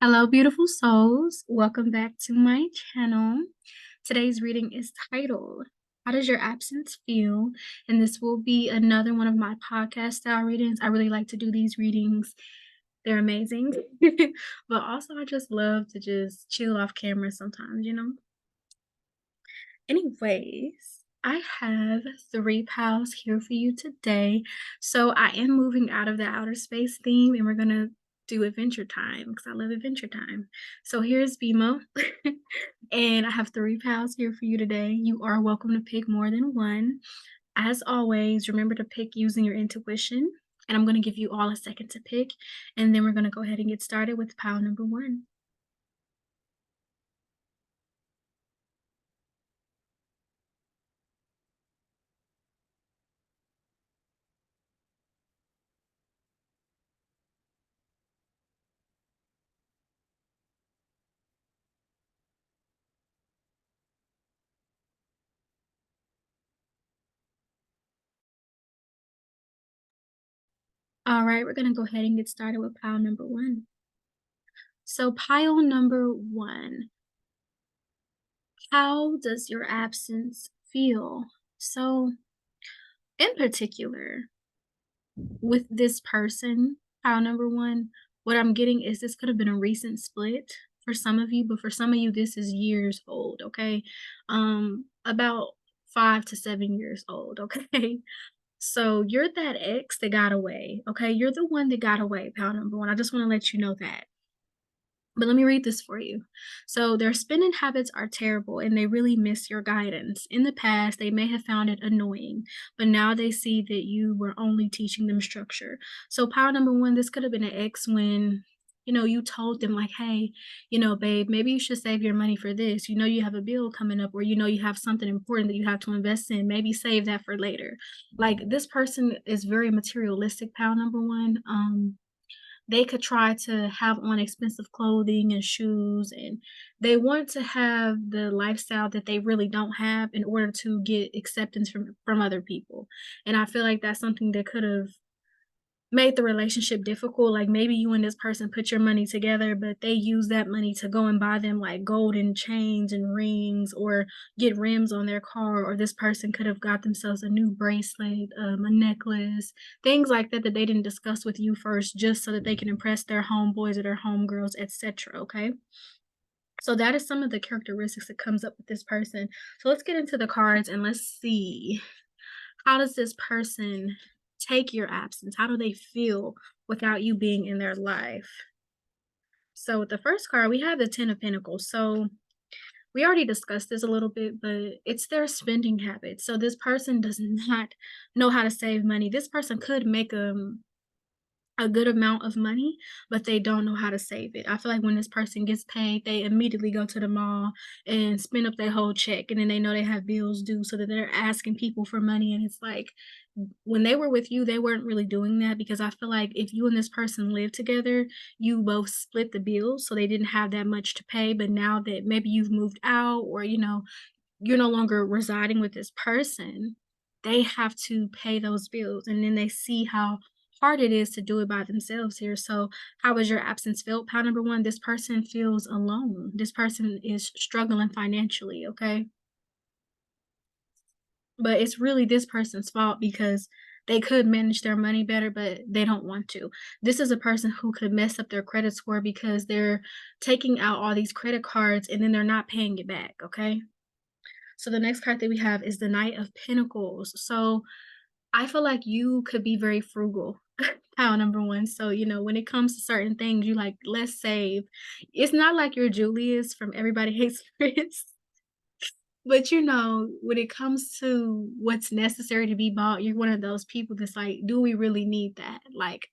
Hello, beautiful souls. Welcome back to my channel. Today's reading is titled, How Does Your Absence Feel? And this will be another one of my podcast style readings. I really like to do these readings, they're amazing. But also, I just love to just chill off camera sometimes. Anyways, I have three pals here for you today. So I am moving out of the outer space theme and we're gonna do adventure time because I love adventure time. So here's BMO. And I have three pals here for you today. You are welcome to pick more than one. As always, remember to pick using your intuition. And I'm going to give you all a second to pick. And then we're going to go ahead and get started with pile number one. All right, we're going to go ahead and get started with pile number one. So, pile number one, how does your absence feel? So, in particular, with this person, pile number one, what I'm getting is this could have been a recent split for some of you, but for some of you, this is years old, okay? About 5 to 7 years old, okay? So you're that ex that got away, okay? You're the one that got away, pile number one. I just want to let you know that. But let me read this for you. So, their spending habits are terrible and they really miss your guidance. In the past, they may have found it annoying, but now they see that you were only teaching them structure. So, power number one, this could have been an ex when you told them, like, hey, babe, maybe you should save your money for this. You have a bill coming up, or you have something important that you have to invest in. Maybe save that for later. Like, this person is very materialistic, power number one. They could try to have on expensive clothing and shoes, and they want to have the lifestyle that they really don't have in order to get acceptance from other people. And I feel like that's something that could have made the relationship difficult. Like, maybe you and this person put your money together, but they use that money to go and buy them like golden chains and rings, or get rims on their car, or this person could have got themselves a new bracelet, a necklace, things like that that they didn't discuss with you first, just so that they can impress their homeboys or their homegirls, etc. Okay. So that is some of the characteristics that comes up with this person. So let's get into the cards and let's see, how does this person take your absence? How do they feel without you being in their life? So with the first card, we have the Ten of Pentacles. So we already discussed this a little bit, but it's their spending habits. So this person does not know how to save money. This person could make a good amount of money, but they don't know how to save it. I feel like when this person gets paid, they immediately go to the mall and spend up their whole check, and then they know they have bills due, so that they're asking people for money. And it's like, when they were with you, they weren't really doing that, because I feel like if you and this person lived together, you both split the bills, so they didn't have that much to pay. But now that maybe you've moved out, or you're no longer residing with this person, they have to pay those bills, and then they see how hard it is to do it by themselves here. So, how was your absence felt? Pile number one, this person feels alone. This person is struggling financially, okay? But it's really this person's fault, because they could manage their money better, but they don't want to. This is a person who could mess up their credit score because they're taking out all these credit cards and then they're not paying it back, okay? So the next card that we have is the Knight of Pentacles. So I feel like you could be very frugal. Pile number one. So, when it comes to certain things, you like, let's save. It's not like you're Julius from Everybody Hates Chris. But when it comes to what's necessary to be bought, you're one of those people that's like, do we really need that? Like,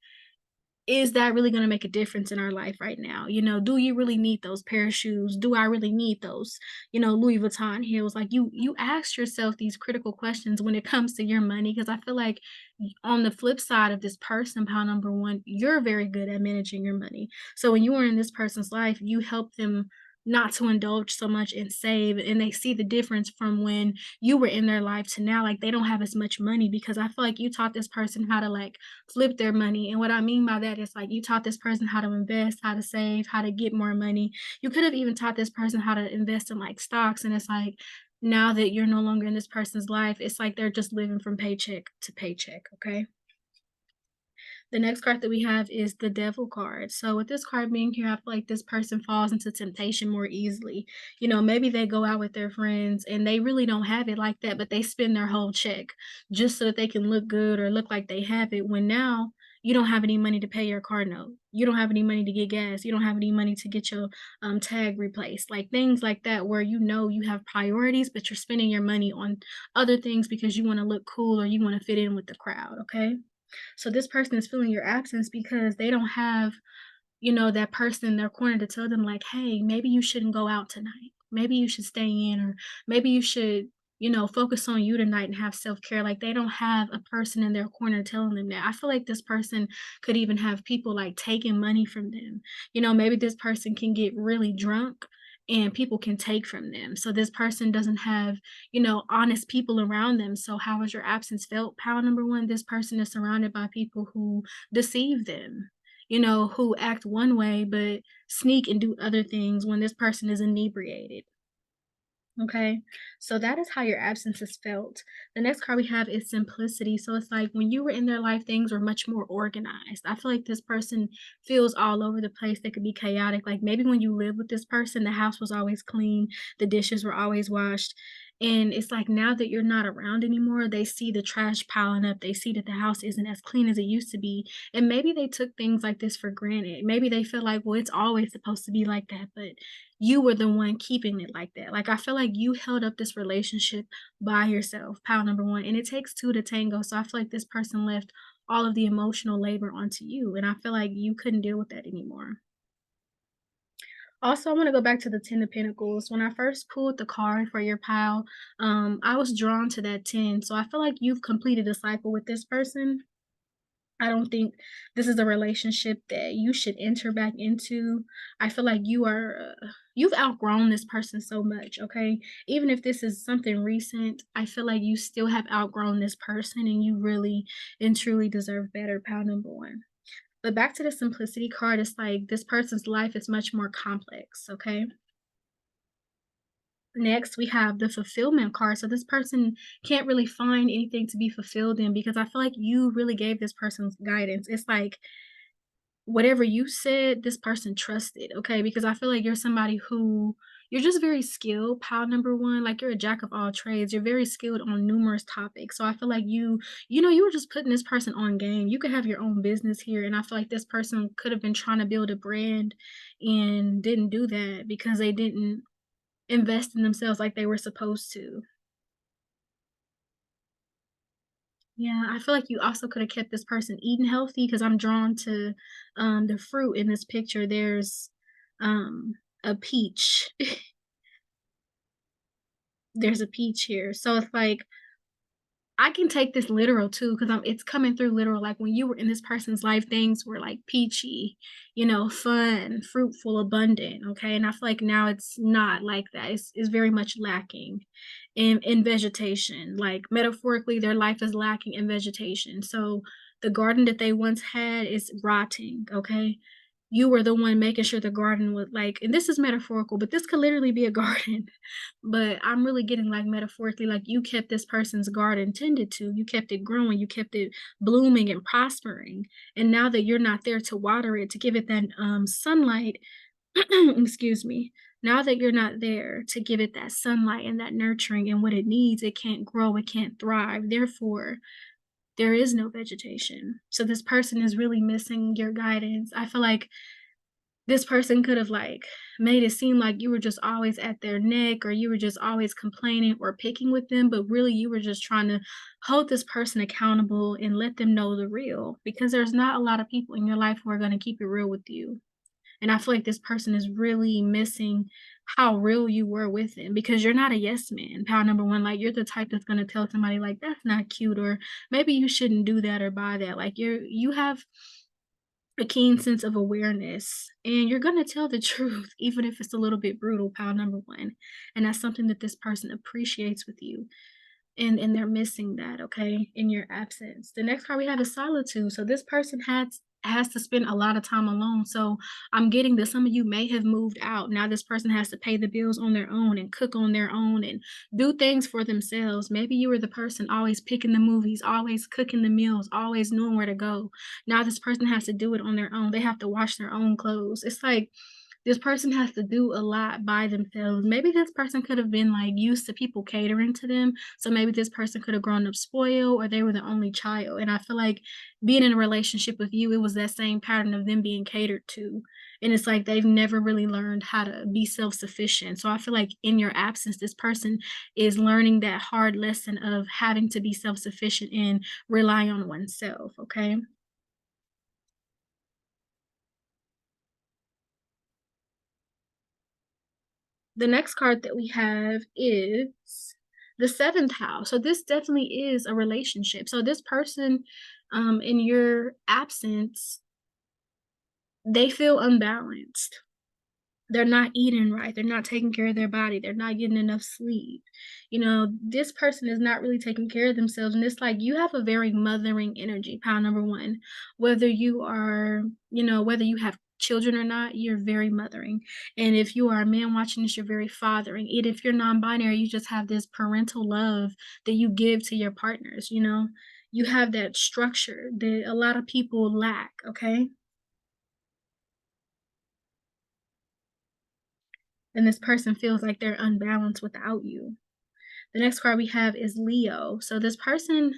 is that really going to make a difference in our life right now? Do you really need those pair of shoes? Do I really need those, Louis Vuitton heels? Like, you ask yourself these critical questions when it comes to your money, because I feel like on the flip side of this person, pile number one, you're very good at managing your money. So when you were in this person's life, you helped them not to indulge so much and save, and they see the difference from when you were in their life to now, like, they don't have as much money because I feel like you taught this person how to, like, flip their money, and what I mean by that is, like, you taught this person how to invest, how to save, how to get more money. You could have even taught this person how to invest in, like, stocks, and it's like, now that you're no longer in this person's life, it's like they're just living from paycheck to paycheck, okay? The next card that we have is the Devil card. So with this card being here, I feel like this person falls into temptation more easily. You know, maybe they go out with their friends and they really don't have it like that, but they spend their whole check just so that they can look good or look like they have it. When now you don't have any money to pay your car note. You don't have any money to get gas. You don't have any money to get your tag replaced. Like things like that, where you know you have priorities, but you're spending your money on other things because you want to look cool or you want to fit in with the crowd. Okay. So this person is feeling your absence because they don't have, you know, that person in their corner to tell them like, "Hey, maybe you shouldn't go out tonight. Maybe you should stay in or maybe you should, you know, focus on you tonight and have self-care." Like they don't have a person in their corner telling them that. I feel like this person could even have people like taking money from them. You know, maybe this person can get really drunk and people can take from them. So this person doesn't have, you know, honest people around them. So how has your absence felt? Pile number one, this person is surrounded by people who deceive them, you know, who act one way but sneak and do other things when this person is inebriated. Okay, so that is how your absence is felt. The next card we have is simplicity. So it's like when you were in their life, things were much more organized. I feel like this person feels all over the place. They could be chaotic. Like maybe when you lived with this person, the house was always clean, the dishes were always washed. And it's like now that you're not around anymore, they see the trash piling up. They see that the house isn't as clean as it used to be. And maybe they took things like this for granted. Maybe they feel like, well, it's always supposed to be like that. But you were the one keeping it like that. Like, I feel like you held up this relationship by yourself, pile number 1, and it takes 2 to tango, so I feel like this person left all of the emotional labor onto you, and I feel like you couldn't deal with that anymore. Also, I wanna go back to the 10 of Pentacles. When I first pulled the card for your pile, I was drawn to that 10, so I feel like you've completed a cycle with this person. I don't think this is a relationship that you should enter back into. I feel like you've outgrown this person so much, okay? Even if this is something recent, I feel like you still have outgrown this person and you really and truly deserve better, pal number 1. But back to the simplicity card, it's like this person's life is much more complex, okay? Next, we have the fulfillment card. So this person can't really find anything to be fulfilled in because I feel like you really gave this person's guidance. It's like whatever you said, this person trusted, okay? Because I feel like you're somebody who you're just very skilled, pile number 1, like you're a jack of all trades. You're very skilled on numerous topics. So I feel like you know, you were just putting this person on game. You could have your own business here and I feel like this person could have been trying to build a brand and didn't do that because they didn't invest in themselves like they were supposed to. Yeah, I feel like you also coulda kept this person eating healthy because 'cause I'm drawn to, the fruit in this picture. There's, a peach. There's a peach here. So it's like I can take this literal too, because it's coming through literal. Like when you were in this person's life, things were like peachy, you know, fun, fruitful, abundant. Okay. And I feel like now it's not like that. It's very much lacking in vegetation. Like metaphorically, their life is lacking in vegetation. So the garden that they once had is rotting. Okay. You were the one making sure the garden was like, and this is metaphorical, but this could literally be a garden. But I'm really getting, like, metaphorically, like, you kept this person's garden tended to, you kept it growing, you kept it blooming and prospering, and now that you're not there to water it, to give it that, sunlight excuse me, now that you're not there to give it that sunlight and that nurturing and what it needs, it can't grow, it can't thrive, therefore, there is no vegetation. So this person is really missing your guidance. I feel like this person could have, like, made it seem like you were just always at their neck or you were just always complaining or picking with them, but really you were just trying to hold this person accountable and let them know the real, because there's not a lot of people in your life who are gonna keep it real with you, and I feel like this person is really missing how real you were with them because you're not a yes man, pal number 1, like, you're the type that's gonna tell somebody, like, "That's not cute," or, "Maybe you shouldn't do that or buy that," like, you have a keen sense of awareness, and you're gonna tell the truth, even if it's a little bit brutal, pile number one. And that's something that this person appreciates with you. And they're missing that, okay, in your absence. The next card we have is solitude. So this person has to spend a lot of time alone. So I'm getting that some of you may have moved out. Now this person has to pay the bills on their own and cook on their own and do things for themselves. Maybe you were the person always picking the movies, always cooking the meals, always knowing where to go. Now this person has to do it on their own. They have to wash their own clothes. It's like this person has to do a lot by themselves. Maybe this person could have been, like, used to people catering to them, so maybe this person could have grown up spoiled or they were the only child, and I feel like being in a relationship with you, it was that same pattern of them being catered to, and it's like they've never really learned how to be self-sufficient, so I feel like in your absence, this person is learning that hard lesson of having to be self-sufficient and rely on oneself, okay? The next card that we have is the 7th house. So this definitely is a relationship. So this person, in your absence, they feel unbalanced. They're not eating right, they're not taking care of their body, they're not getting enough sleep. You know, this person is not really taking care of themselves, and it's like you have a very mothering energy, pile number 1. Whether you are, whether you have children or not, you're very mothering, and if you are a man watching this, you're very fathering, and if you're non-binary, you just have this parental love that you give to your partners, you know? You have that structure that a lot of people lack, okay? And this person feels like they're unbalanced without you. The next card we have is Leo. So this person,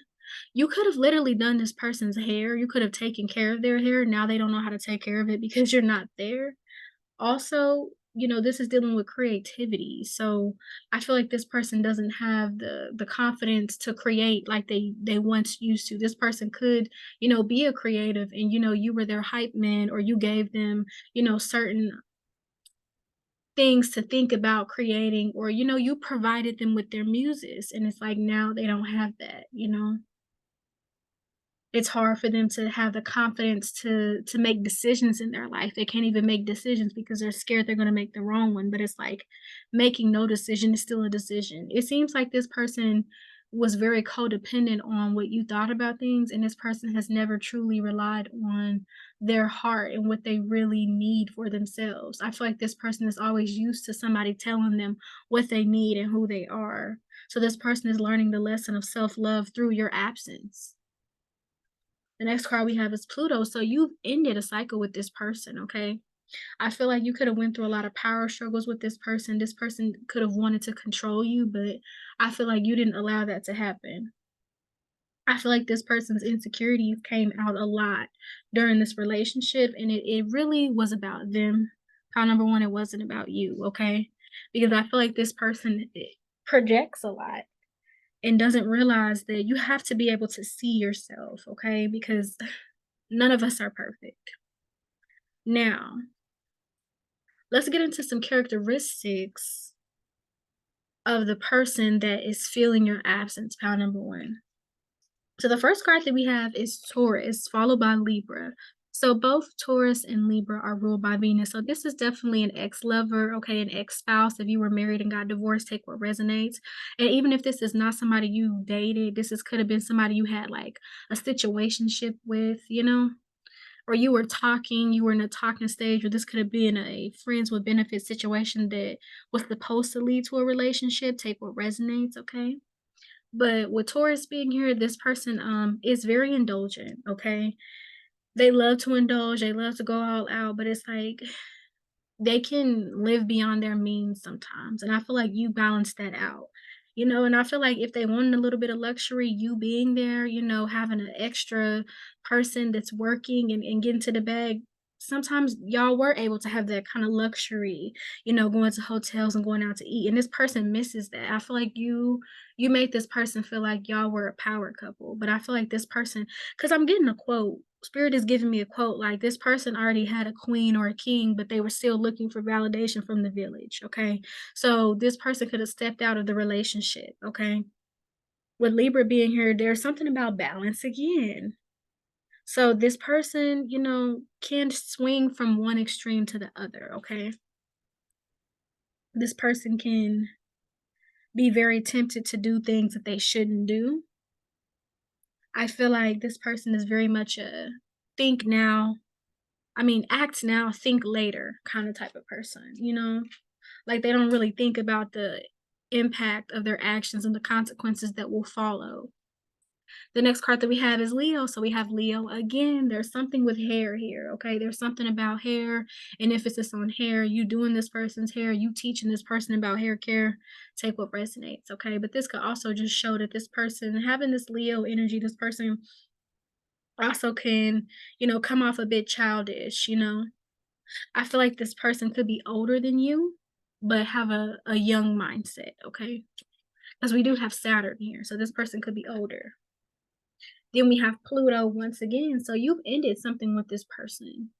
you could have literally done this person's hair. You could have taken care of their hair. Now they don't know how to take care of it because you're not there. Also, this is dealing with creativity. So I feel like this person doesn't have the confidence to create like they once used to. This person could, be a creative and you were their hype man or you gave them, certain things to think about creating or you provided them with their muses and it's like now they don't have that. It's hard for them to have the confidence to make decisions in their life. They can't even make decisions because they're scared they're going to make the wrong one, but it's like making no decision is still a decision. It seems like this person was very codependent on what you thought about things and this person has never truly relied on their heart and what they really need for themselves. I feel like this person is always used to somebody telling them what they need and who they are. So this person is learning the lesson of self-love through your absence. The next card we have is Pluto. So you've ended a cycle with this person, okay? I feel like you could have went through a lot of power struggles with this person. This person could have wanted to control you, but I feel like you didn't allow that to happen. I feel like this person's insecurities came out a lot during this relationship, and it really was about them. Pile number one, it wasn't about you, okay? Because I feel like this person projects a lot and doesn't realize that you have to be able to see yourself, okay? Because none of us are perfect. Now, let's get into some characteristics of the person that is feeling your absence, pile number one. So the first card that we have is Taurus, followed by Libra. So both Taurus and Libra are ruled by Venus. So this is definitely an ex-lover, okay, an ex-spouse. If you were married and got divorced, take what resonates. And even if this is not somebody you dated, could have been somebody you had like a situationship with, or you were in a talking stage, or this could have been a friends with benefits situation that was supposed to lead to a relationship. Take what resonates, okay? But with Taurus being here, this person is very indulgent, okay? They love to indulge, they love to go all out, but it's like they can live beyond their means sometimes, and I feel like you balance that out, and I feel like if they wanted a little bit of luxury, you being there, having an extra person that's working and getting to the bag, sometimes y'all were able to have that kind of luxury, going to hotels and going out to eat, and this person misses that. I feel like you made this person feel like y'all were a power couple, but I feel like this person, because I'm getting a quote. Spirit is giving me a quote like this person already had a queen or a king, but they were still looking for validation from the village. Okay. So this person could have stepped out of the relationship. Okay. With Libra being here, there's something about balance again. So this person, can swing from one extreme to the other, okay? This person can be very tempted to do things that they shouldn't do. I feel like this person is very much a think now, act now, think later kind of type of person. Like they don't really think about the impact of their actions and the consequences that will follow. The next card that we have is Leo. So we have Leo again. There's something with hair here. Okay. There's something about hair and emphasis on hair. You doing this person's hair, you teaching this person about hair care. Take what resonates. Okay. But this could also just show that this person having this Leo energy, this person also can, come off a bit childish. I feel like this person could be older than you, but have a young mindset. Okay. Because we do have Saturn here. So this person could be older. Then we have Pluto once again. So you've ended something with this person.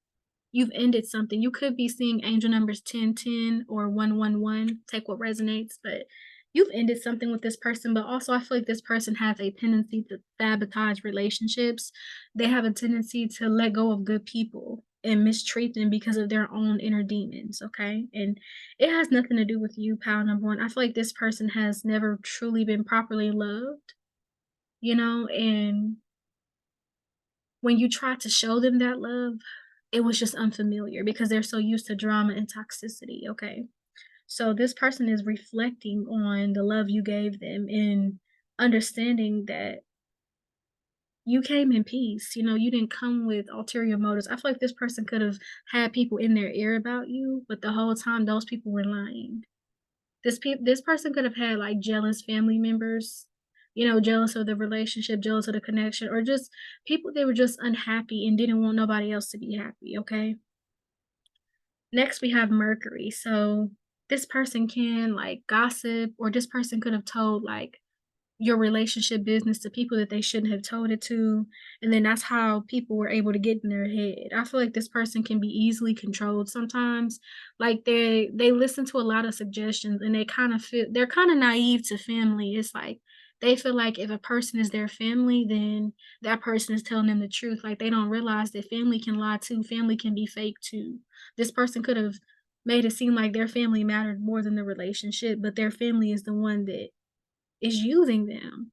You've ended something. You could be seeing angel numbers 1010 or 111. Take what resonates, but you've ended something with this person. But also, I feel like this person has a tendency to sabotage relationships. They have a tendency to let go of good people and mistreat them because of their own inner demons. Okay. And it has nothing to do with you, pal number one. I feel like this person has never truly been properly loved, and when you try to show them that love, it was just unfamiliar because they're so used to drama and toxicity, okay? So this person is reflecting on the love you gave them and understanding that you came in peace. You didn't come with ulterior motives. I feel like this person could have had people in their ear about you, but the whole time those people were lying. This person could have had, like, jealous family members, jealous of the relationship, jealous of the connection, or just people they were just unhappy and didn't want nobody else to be happy, okay? Next, we have Mercury. So, this person can, like, gossip, or this person could have told, like, your relationship business to people that they shouldn't have told it to, and then that's how people were able to get in their head. I feel like this person can be easily controlled sometimes. Like they listen to a lot of suggestions and they're kind of naive to family. It's like they feel like if a person is their family, then that person is telling them the truth. Like they don't realize that family can lie too, family can be fake too. This person could have made it seem like their family mattered more than the relationship, but their family is the one that is using them.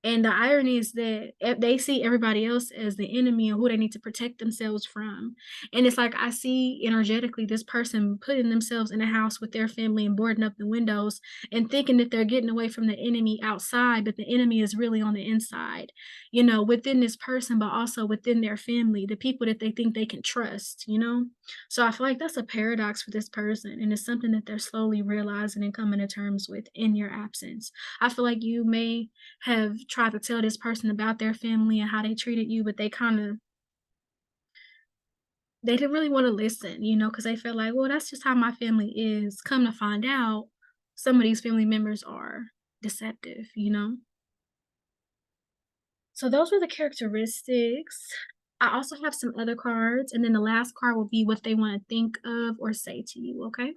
And the irony is that they see everybody else as the enemy or who they need to protect themselves from. And it's like I see energetically this person putting themselves in a house with their family and boarding up the windows and thinking that they're getting away from the enemy outside, but the enemy is really on the inside, within this person, but also within their family, the people that they think they can trust. So I feel like that's a paradox for this person. And it's something that they're slowly realizing and coming to terms with in your absence. I feel like you may have tried to tell this person about their family and how they treated you, but they didn't really wanna listen, because they felt like, "Well, that's just how my family is." Come to find out, some of these family members are deceptive. So those were the characteristics. I also have some other cards, and then the last card will be what they wanna think of or say to you, okay?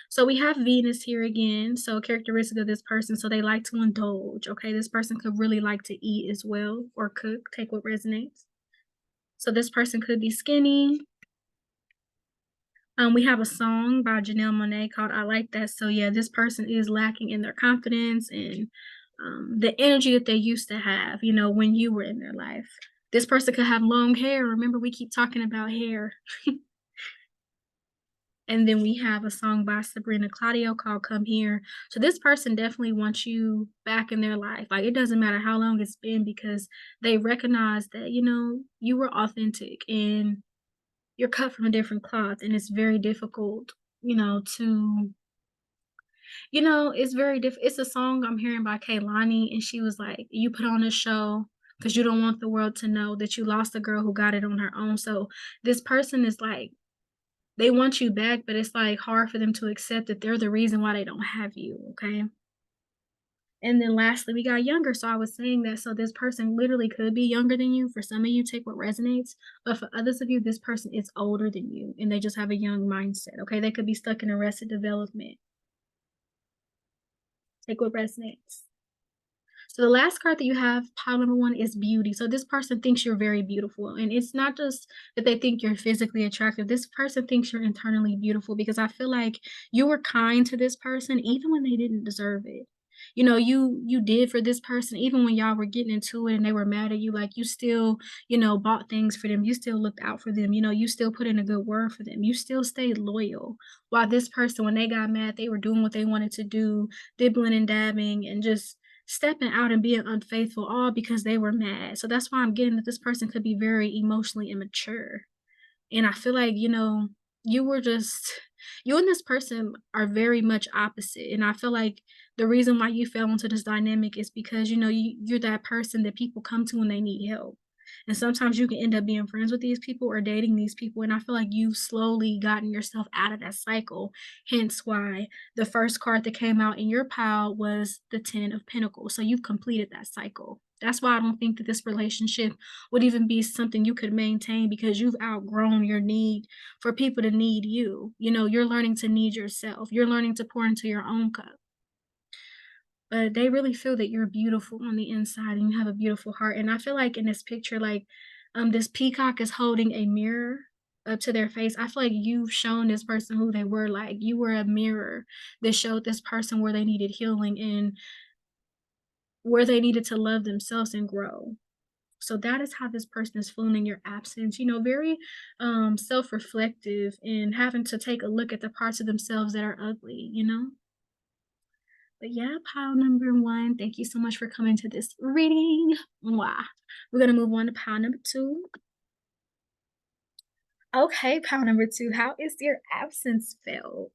So we have Venus here again. So characteristic of this person, so they like to indulge. Okay, this person could really like to eat as well or cook. Take what resonates. So this person could be skinny. We have a song by Janelle Monáe called "I Like That." So yeah, this person is lacking in their confidence and the energy that they used to have. When you were in their life. This person could have long hair. Remember, we keep talking about hair. And then we have a song by Sabrina Claudio called "Come Here." So this person definitely wants you back in their life. Like, it doesn't matter how long it's been because they recognize that, you were authentic and you're cut from a different cloth, and it's very difficult, to it's a song I'm hearing by Kaylani, and she was like, "You put on a show because you don't want the world to know that you lost a girl who got it on her own." So this person is like they want you back, but it's, like, hard for them to accept that they're the reason why they don't have you, okay? And then lastly, we got younger, so I was saying that so this person literally could be younger than you. For some of you, take what resonates, but for others of you, this person is older than you, and they just have a young mindset, okay? They could be stuck in arrested development. Take what resonates. So the last card that you have, pile number 1, is beauty. So this person thinks you're very beautiful, and it's not just that they think you're physically attractive. This person thinks you're internally beautiful because I feel like you were kind to this person even when they didn't deserve it. You know, you did for this person even when y'all were getting into it and they were mad at you, like, you still, bought things for them. You still looked out for them. You still put in a good word for them. You still stayed loyal. While this person, when they got mad, they were doing what they wanted to do, dibbling and dabbing and just stepping out and being unfaithful all because they were mad. So that's why I'm getting that this person could be very emotionally immature. And I feel like, you were just you and this person are very much opposite. And I feel like the reason why you fell into this dynamic is because, you're that person that people come to when they need help. And sometimes you can end up being friends with these people or dating these people. And I feel like you've slowly gotten yourself out of that cycle. Hence why the first card that came out in your pile was the 10 of Pentacles. So you've completed that cycle. That's why I don't think that this relationship would even be something you could maintain because you've outgrown your need for people to need you. You're learning to need yourself. You're learning to pour into your own cup. But they really feel that you're beautiful on the inside and you have a beautiful heart. And I feel like in this picture, like this peacock is holding a mirror up to their face. I feel like you've shown this person who they were. Like you were a mirror that showed this person where they needed healing and where they needed to love themselves and grow. So that is how this person is feeling in your absence, very self-reflective and having to take a look at the parts of themselves that are ugly. But yeah, pile number 1, thank you so much for coming to this reading. Mwah. We're gonna move on to pile number 2. Okay, pile number 2, how is your absence felt?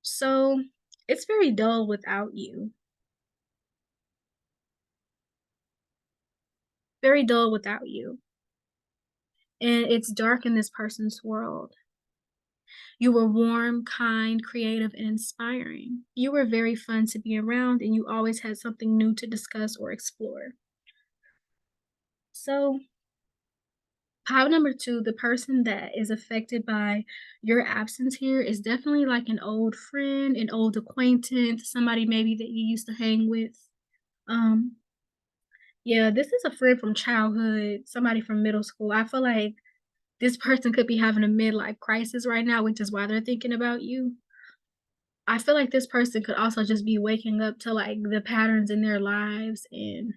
So it's very dull without you. Very dull without you. And it's dark in this person's world. You were warm, kind, creative, and inspiring. You were very fun to be around, and you always had something new to discuss or explore. So, pile number 2, the person that is affected by your absence here is definitely like an old friend, an old acquaintance, somebody maybe that you used to hang with. Um, yeah, this is a friend from childhood, somebody from middle school. I feel like this person could be having a midlife crisis right now, which is why they're thinking about you. I feel like this person could also just be waking up to, like, the patterns in their lives and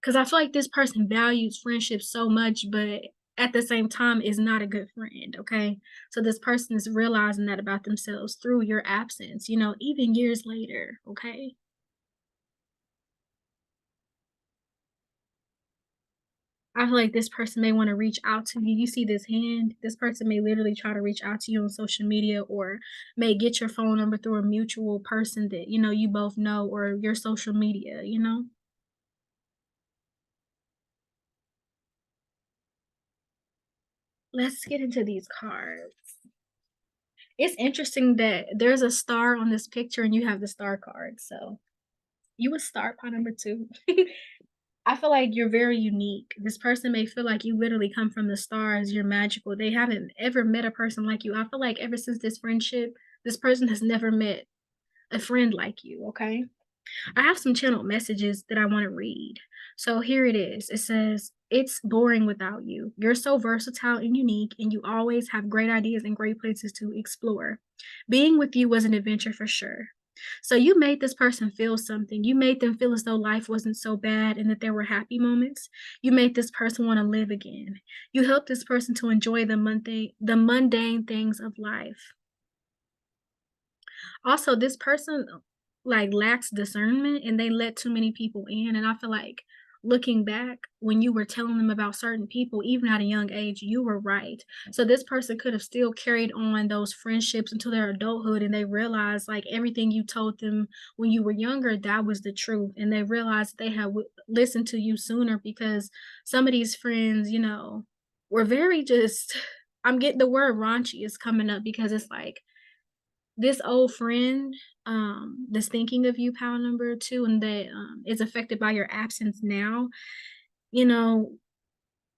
because I feel like this person values friendship so much, but at the same time is not a good friend, okay? So this person is realizing that about themselves through your absence, even years later, okay? I feel like this person may wanna reach out to you. You see this hand? This person may literally try to reach out to you on social media or may get your phone number through a mutual person that, you both know or your social media. Let's get into these cards. It's interesting that there's a star on this picture and you have the star card, so you a star pie number 2. I feel like you're very unique. This person may feel like you literally come from the stars, you're magical. They haven't ever met a person like you. I feel like ever since this friendship, this person has never met a friend like you, okay? I have some channeled messages that I want to read. So here it is. It says, "It's boring without you. You're so versatile and unique, and you always have great ideas and great places to explore. Being with you was an adventure for sure." So you made this person feel something. You made them feel as though life wasn't so bad and that there were happy moments. You made this person want to live again. You helped this person to enjoy the mundane things of life. Also, this person, like, lacks discernment and they let too many people in, and I feel like looking back, when you were telling them about certain people, even at a young age, you were right. So this person could have still carried on those friendships until their adulthood, and they realized, like, everything you told them when you were younger, that was the truth, and they realized they had listened to you sooner because some of these friends, were very just I'm getting the word raunchy is coming up because it's like this old friend, that's thinking of you, pal number 2, and that, is affected by your absence now, you know,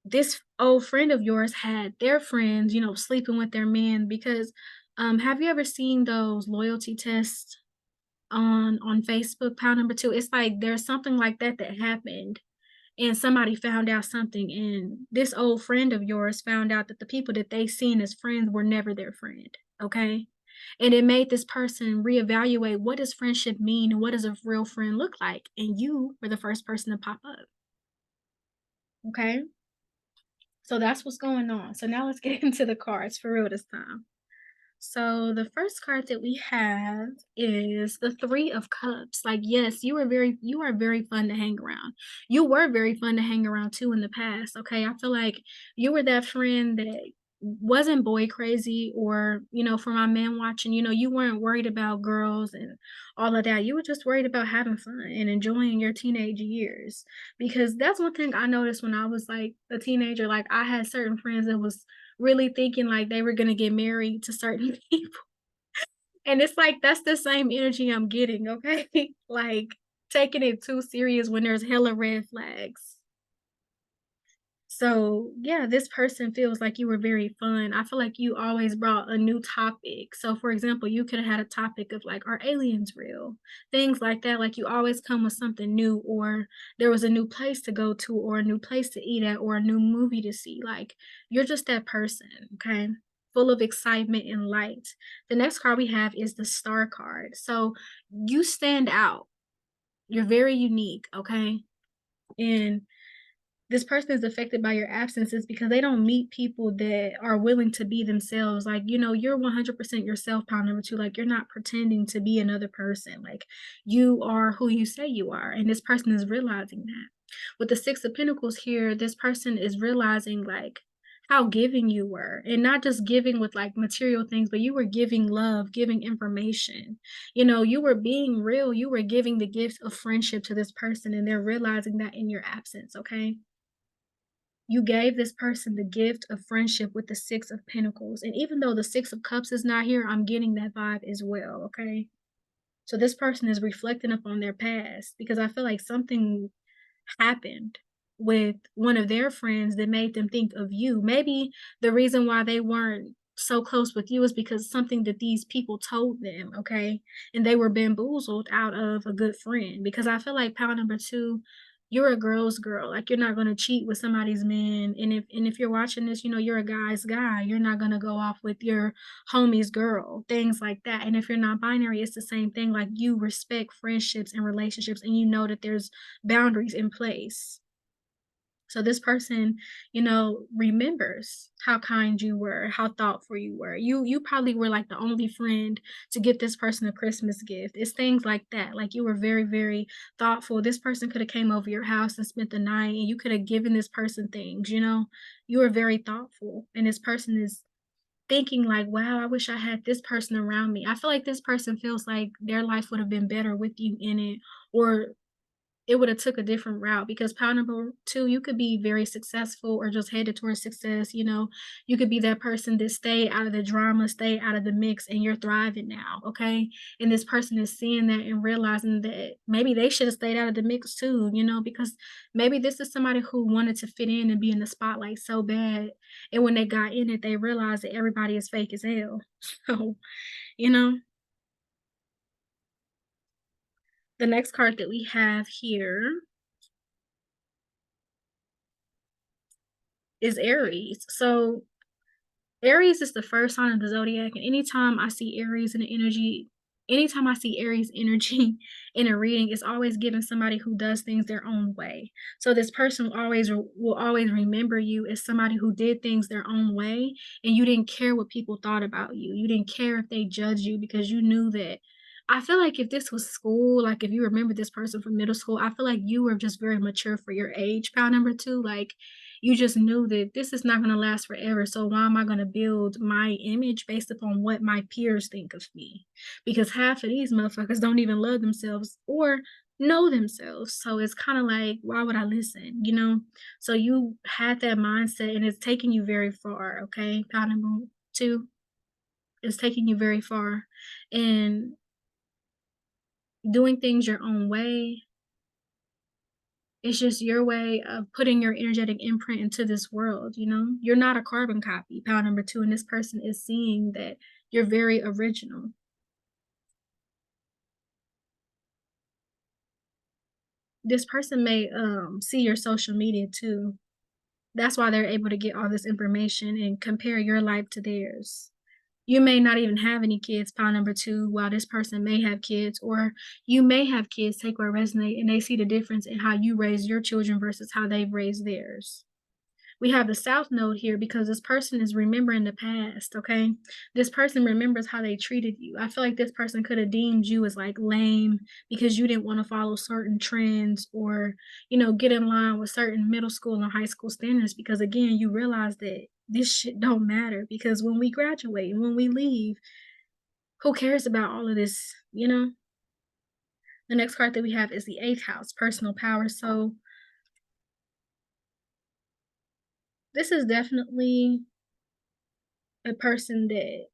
this old friend of yours had their friends, sleeping with their men because, have you ever seen those loyalty tests, on Facebook, pile number 2. It's like there's something like that that happened, and somebody found out something, and this old friend of yours found out that the people that they seen as friends were never their friend, okay? And it made this person reevaluate, what does friendship mean and what does a real friend look like? And you were the first person to pop up, okay? So that's what's going on. So now let's get into the cards for real this time. So the first card that we have is the 3 of Cups. Like, yes, you are very fun to hang around. You were very fun to hang around too in the past, okay? I feel like you were that friend that wasn't boy crazy, or, for my man watching, you weren't worried about girls and all of that. You were just worried about having fun and enjoying your teenage years. Because that's one thing I noticed when I was like a teenager. Like, I had certain friends that was really thinking like they were gonna get married to certain people. And it's like that's the same energy I'm getting, okay? Like, taking it too serious when there's hella red flags. So, yeah, this person feels like you were very fun. I feel like you always brought a new topic. So, for example, you could have had a topic of like, are aliens real? Things like that. Like, you always come with something new, or there was a new place to go to, or a new place to eat at, or a new movie to see. Like, you're just that person, okay? Full of excitement and light. The next card we have is the star card. So, you stand out. You're very unique, okay? And this person is affected by your absences because they don't meet people that are willing to be themselves. Like, you're 100% yourself, pound number 2. Like, you're not pretending to be another person. Like, you are who you say you are. And this person is realizing that. With the 6 of Pentacles here, this person is realizing, like, how giving you were, and not just giving with like material things, but you were giving love, giving information. You were being real. You were giving the gift of friendship to this person, and they're realizing that in your absence, okay? You gave this person the gift of friendship with the 6 of Pentacles. And even though the 6 of Cups is not here, I'm getting that vibe as well, okay? So this person is reflecting upon their past, because I feel like something happened with one of their friends that made them think of you. Maybe the reason why they weren't so close with you is because something that these people told them, okay? And they were bamboozled out of a good friend. Because I feel like pile number 2, you're a girl's girl. Like, you're not gonna cheat with somebody's man. And if you're watching this, you're a guy's guy. You're not gonna go off with your homie's girl, things like that. And if you're not binary, it's the same thing. Like, you respect friendships and relationships, and you know that there's boundaries in place. So this person, remembers how kind you were, how thoughtful you were. You probably were like the only friend to get this person a Christmas gift. It's things like that. Like, you were very, very thoughtful. This person could have came over your house and spent the night, and you could have given this person things. You were very thoughtful. And this person is thinking like, wow, I wish I had this person around me. I feel like this person feels like their life would have been better with you in it, or it would have took a different route. Because pile number 2, you could be very successful or just headed towards success. You could be that person that stay out of the drama, stay out of the mix, and you're thriving now, okay? And this person is seeing that and realizing that maybe they should have stayed out of the mix too, because maybe this is somebody who wanted to fit in and be in the spotlight so bad, and when they got in it, they realized that everybody is fake as hell. So, you know, the next card that we have here is Aries. So Aries is the first sign of the zodiac, and anytime I see Aries energy in a reading, it's always giving somebody who does things their own way. So this person will always remember you as somebody who did things their own way, and you didn't care what people thought about you. You didn't care if they judged you, because you knew that. I feel like if this was school, like if you remember this person from middle school, I feel like you were just very mature for your age, pile number 2. Like, you just knew that this is not going to last forever. So why am I going to build my image based upon what my peers think of me? Because half of these motherfuckers don't even love themselves or know themselves. So it's kind of like, why would I listen? So you had that mindset, and it's taking you very far, okay? Pile number 2 is taking you very far. And doing things your own way, it's just your way of putting your energetic imprint into this world. You're not a carbon copy, pile number 2, and this person is seeing that you're very original. This person may see your social media too. That's why they're able to get all this information and compare your life to theirs. You may not even have any kids, pile number 2, while this person may have kids, or you may have kids, take what resonate, and they see the difference in how you raise your children versus how they've raised theirs. We have the South Node here because this person is remembering the past, okay? This person remembers how they treated you. I feel like this person could have deemed you as like lame because you didn't want to follow certain trends or, get in line with certain middle school and high school standards because again, you realize that this shit don't matter because when we graduate and when we leave, who cares about all of this? The next card that we have is the 8th house, personal power. So this is definitely a person that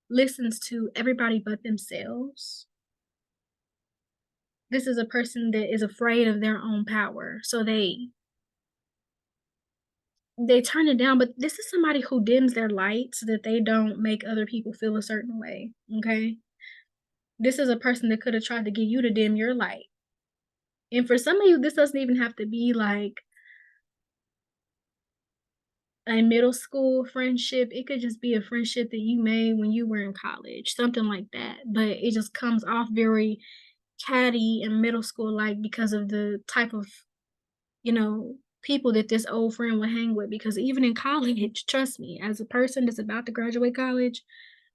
listens to everybody but themselves. This is a person that is afraid of their own power. So they turn it down, but this is somebody who dims their light so that they don't make other people feel a certain way, okay? This is a person that could have tried to get you to dim your light. And for some of you, this doesn't even have to be like a middle school friendship. It could just be a friendship that you made when you were in college, something like that. But it just comes off very catty and middle school like because of the type of people that this old friend would hang with because even in college, trust me, as a person that's about to graduate college,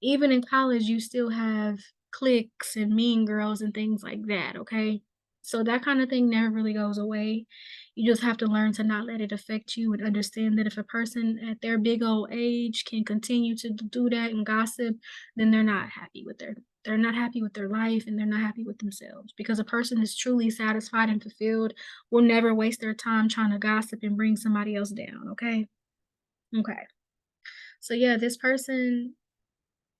even in college, you still have cliques and mean girls and things like that, okay? So that kind of thing never really goes away. You just have to learn to not let it affect you and understand that if a person at their big old age can continue to do that and gossip, then they're not happy with their life and they're not happy with themselves because a person is truly satisfied and fulfilled will never waste their time trying to gossip and bring somebody else down, okay? Okay. So yeah, this person,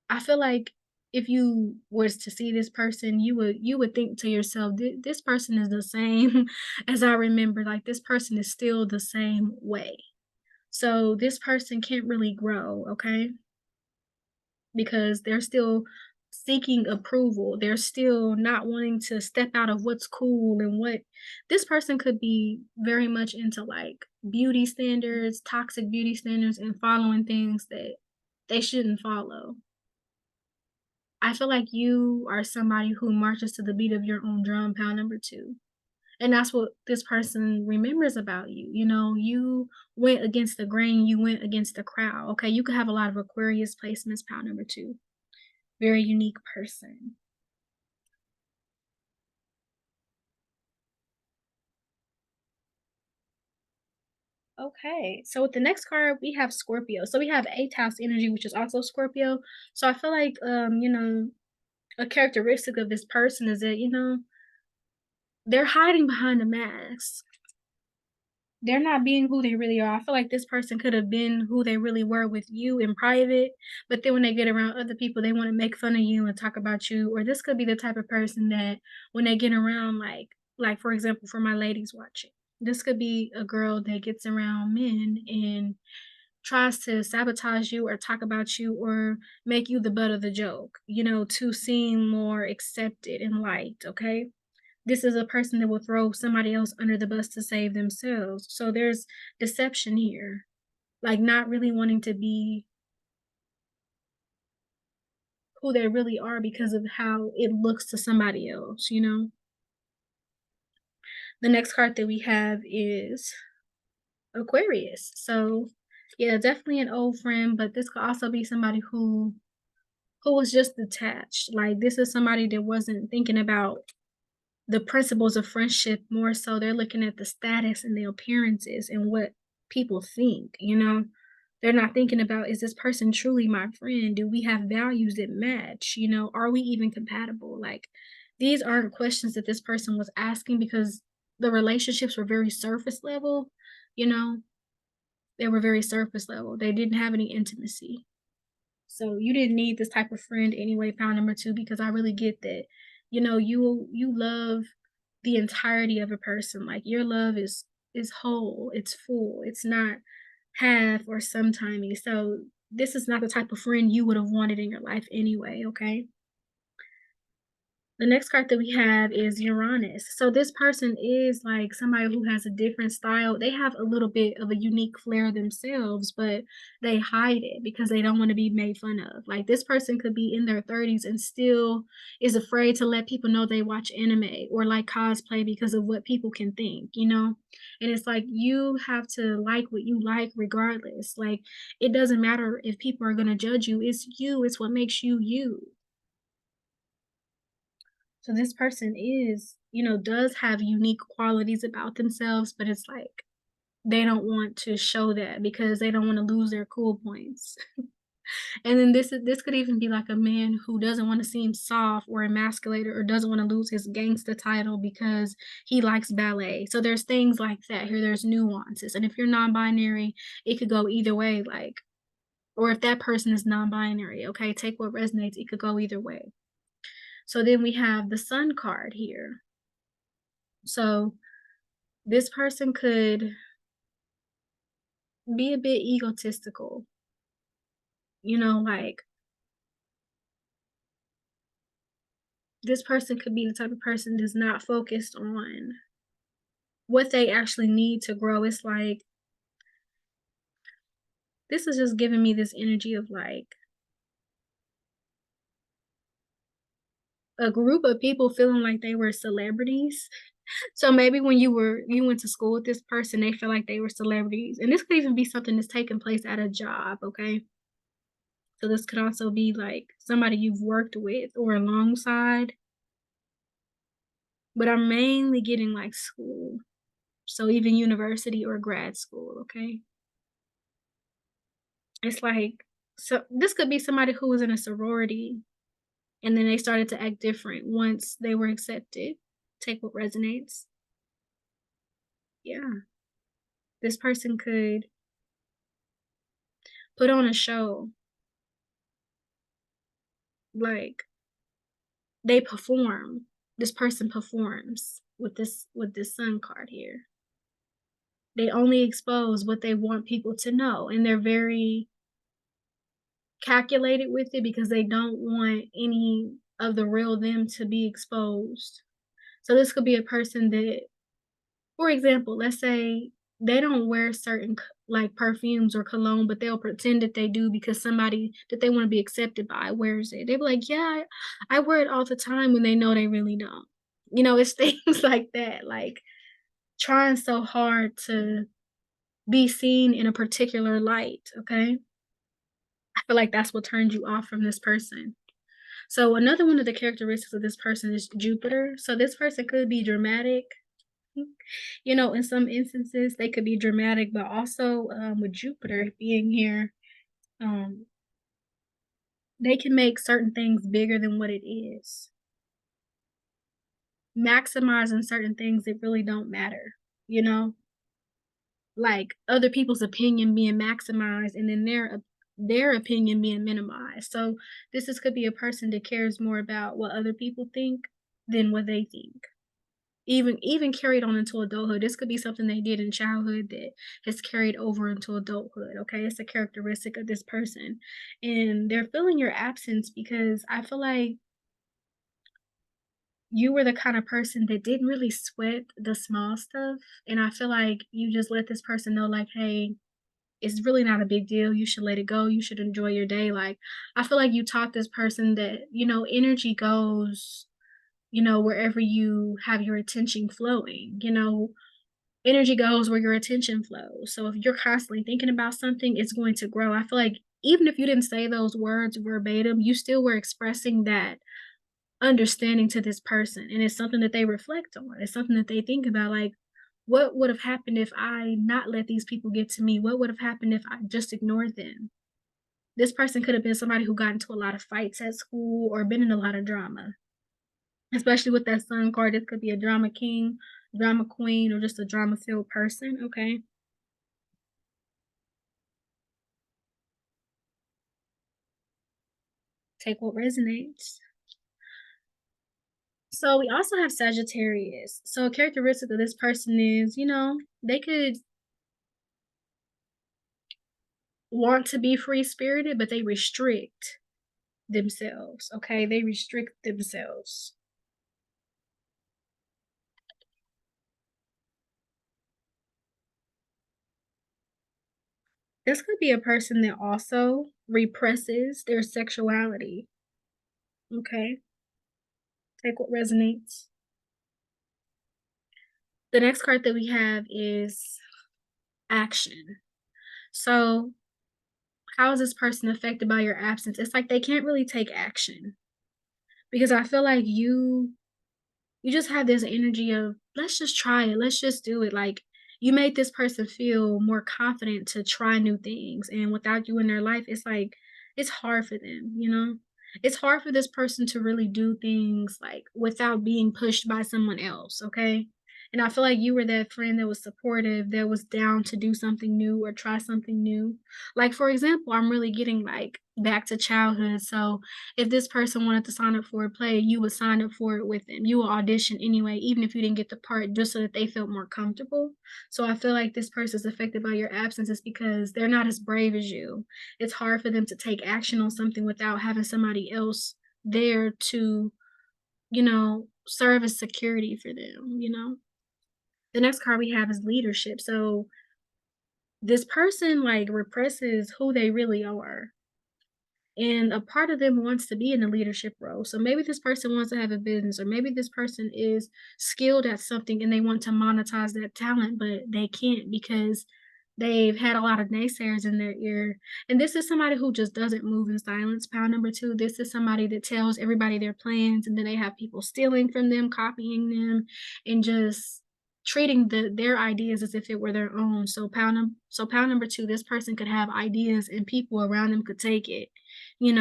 I feel like if you was to see this person, you would think to yourself, This person is the same as I remember. Like this person is still the same way." So this person can't really grow, okay? Because they're still seeking approval. They're still not wanting to step out of what's cool and what this person could be very much into like beauty standards, toxic beauty standards, and following things that they shouldn't follow. I feel like you are somebody who marches to the beat of your own drum, pound number 2. And that's what this person remembers about you. You went against the grain, you went against the crowd. Okay, you could have a lot of Aquarius placements, pound number 2. Very unique person. Okay, so with the next card, we have Scorpio. So we have 8th house energy, which is also Scorpio. So I feel like, a characteristic of this person is that, they're hiding behind a mask. They're not being who they really are. I feel like this person could have been who they really were with you in private, but then when they get around other people, they want to make fun of you and talk about you. Or this could be the type of person that when they get around, like for example, for my ladies watching, this could be a girl that gets around men and tries to sabotage you or talk about you or make you the butt of the joke, to seem more accepted and liked, okay? This is a person that will throw somebody else under the bus to save themselves. So there's deception here, like not really wanting to be who they really are because of how it looks to somebody else. The next card that we have is Aquarius. So yeah, definitely an old friend, but this could also be somebody who was just detached. Like this is somebody that wasn't thinking about the principles of friendship more so they're looking at the status and the appearances and what people think. They're not thinking about is this person truly my friend? Do we have values that match? Are we even compatible? Like these aren't questions that this person was asking because the relationships were very surface level, you know. They were very surface level. They didn't have any intimacy. So you didn't need this type of friend anyway, pound number 2, because I really get that. You love the entirety of a person. Like your love is whole, it's full. It's not half or sometimey. So this is not the type of friend you would have wanted in your life anyway, okay? The next card that we have is Uranus. So this person is like somebody who has a different style. They have a little bit of a unique flair themselves, but they hide it because they don't want to be made fun of. Like this person could be in their 30s and still is afraid to let people know they watch anime or like cosplay because of what people can think, you know? And it's like you have to like what you like regardless. Like it doesn't matter if people are going to judge you. It's you, it's what makes you you. So this person is, does have unique qualities about themselves, but it's like they don't want to show that because they don't want to lose their cool points. And then this could even be like a man who doesn't want to seem soft or emasculated or doesn't want to lose his gangsta title because he likes ballet. So there's things like that here. There's nuances. And if you're non-binary, it could go either way, like, or if that person is non-binary, okay, take what resonates. It could go either way. So then we have the sun card here. So this person could be a bit egotistical, like this person could be the type of person that's not focused on what they actually need to grow. It's like this is just giving me this energy of like a group of people feeling like they were celebrities. So maybe when you went to school with this person, they feel like they were celebrities. And this could even be something that's taking place at a job, okay? So this could also be like somebody you've worked with or alongside. But I'm mainly getting like school. So even university or grad school, okay? It's like so this could be somebody who was in a sorority and then they started to act different once they were accepted. Take what resonates. Yeah. This person could put on a show, like they perform. This person performs with this sun card here. They only expose what they want people to know and they're very calculated with it because they don't want any of the real them to be exposed. So this could be a person that, for example, let's say they don't wear certain like perfumes or cologne, but they'll pretend that they do because somebody that they want to be accepted by wears it. They be like, "Yeah, I wear it all the time," when they know they really don't. It's things like that, like trying so hard to be seen in a particular light. Okay, I feel like that's what turns you off from this person. So another one of the characteristics of this person is Jupiter. So this person could be dramatic. In some instances they could be dramatic, but also with Jupiter being here, um, they can make certain things bigger than what it is, maximizing certain things that really don't matter. You know, like other people's opinion being maximized, and then their opinion being minimized. So could be a person that cares more about what other people think than what they think. Even carried on into adulthood. This could be something they did in childhood that has carried over into adulthood, okay? It's a characteristic of this person, and they're feeling your absence because I feel like you were the kind of person that didn't really sweat the small stuff, and I feel like you just let this person know, like, "Hey, it's really not a big deal. You should let it go. You should enjoy your day." Like, I feel like you taught this person that, energy goes, wherever you have your attention flowing. Energy goes where your attention flows. So if you're constantly thinking about something, it's going to grow. I feel like even if you didn't say those words verbatim, you still were expressing that understanding to this person. And it's something that they reflect on. It's something that they think about, like, what would have happened if I not let these people get to me? What would have happened if I just ignored them? This person could have been somebody who got into a lot of fights at school or been in a lot of drama. Especially with that sun card, this could be a drama king, drama queen, or just a drama filled person. Okay. Take what resonates. So we also have Sagittarius. So a characteristic of this person is, they could want to be free spirited, but they restrict themselves. Okay. They restrict themselves. This could be a person that also represses their sexuality. Okay, take what resonates. The next card that we have is action. So, how is this person affected by your absence? It's like they can't really take action because I feel like you just have this energy of, "Let's just try it, let's just do it," like, you made this person feel more confident to try new things, and without you in their life, it's like, it's hard for them, you know? It's hard for this person to really do things, like, without being pushed by someone else, okay? And I feel like you were that friend that was supportive, that was down to do something new or try something new. Like, for example, I'm really getting, like, back to childhood, so if this person wanted to sign up for a play, you would sign up for it with them. You will audition anyway, even if you didn't get the part, just so that they felt more comfortable. So I feel like this person's affected by your absence is because they're not as brave as you. It's hard for them to take action on something without having somebody else there to, serve as security for them. The next card we have is leadership. So this person like represses who they really are. And a part of them wants to be in a leadership role. So maybe this person wants to have a business, or maybe this person is skilled at something and they want to monetize that talent, but they can't because they've had a lot of naysayers in their ear. And this is somebody who just doesn't move in silence. Pound number two, this is somebody that tells everybody their plans, and then they have people stealing from them, copying them, and just treating their ideas as if it were their own. So pound number two, this person could have ideas and people around them could take it.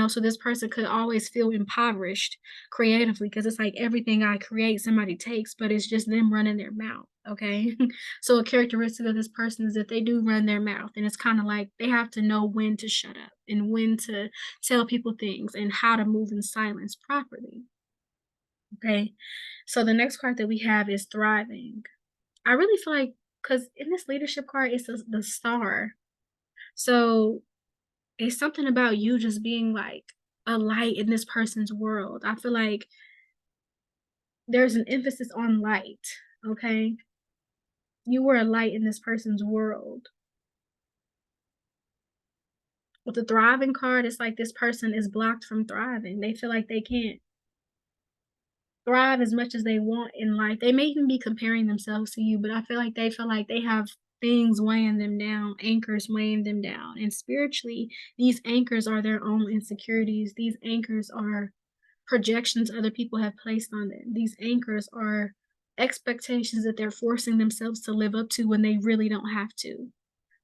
So this person could always feel impoverished creatively because it's like everything I create, somebody takes, but it's just them running their mouth. Okay. So a characteristic of this person is that they do run their mouth, and it's kind of like they have to know when to shut up and when to tell people things and how to move in silence properly. Okay. So the next card that we have is thriving. I really feel like because in this leadership card, it's the star. So it's something about you just being like a light in this person's world. I feel like there's an emphasis on light, okay? You were a light in this person's world. With the thriving card, it's like this person is blocked from thriving. They feel like they can't thrive as much as they want in life. They may even be comparing themselves to you, but I feel like they feel like they have things weighing them down, anchors weighing them down. And spiritually, these anchors are their own insecurities. These anchors are projections other people have placed on them. These anchors are expectations that they're forcing themselves to live up to when they really don't have to.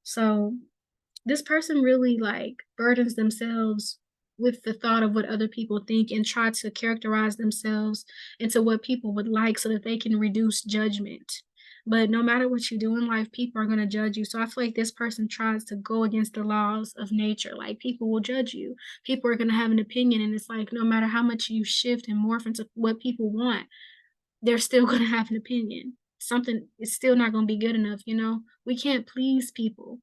So this person really like burdens themselves with the thought of what other people think and try to characterize themselves into what people would like so that they can reduce judgment. But no matter what you do in life, people are going to judge you. So I feel like this person tries to go against the laws of nature. Like people will judge you. People are going to have an opinion. And it's like no matter how much you shift and morph into what people want, they're still going to have an opinion. Something is still not going to be good enough. We can't please people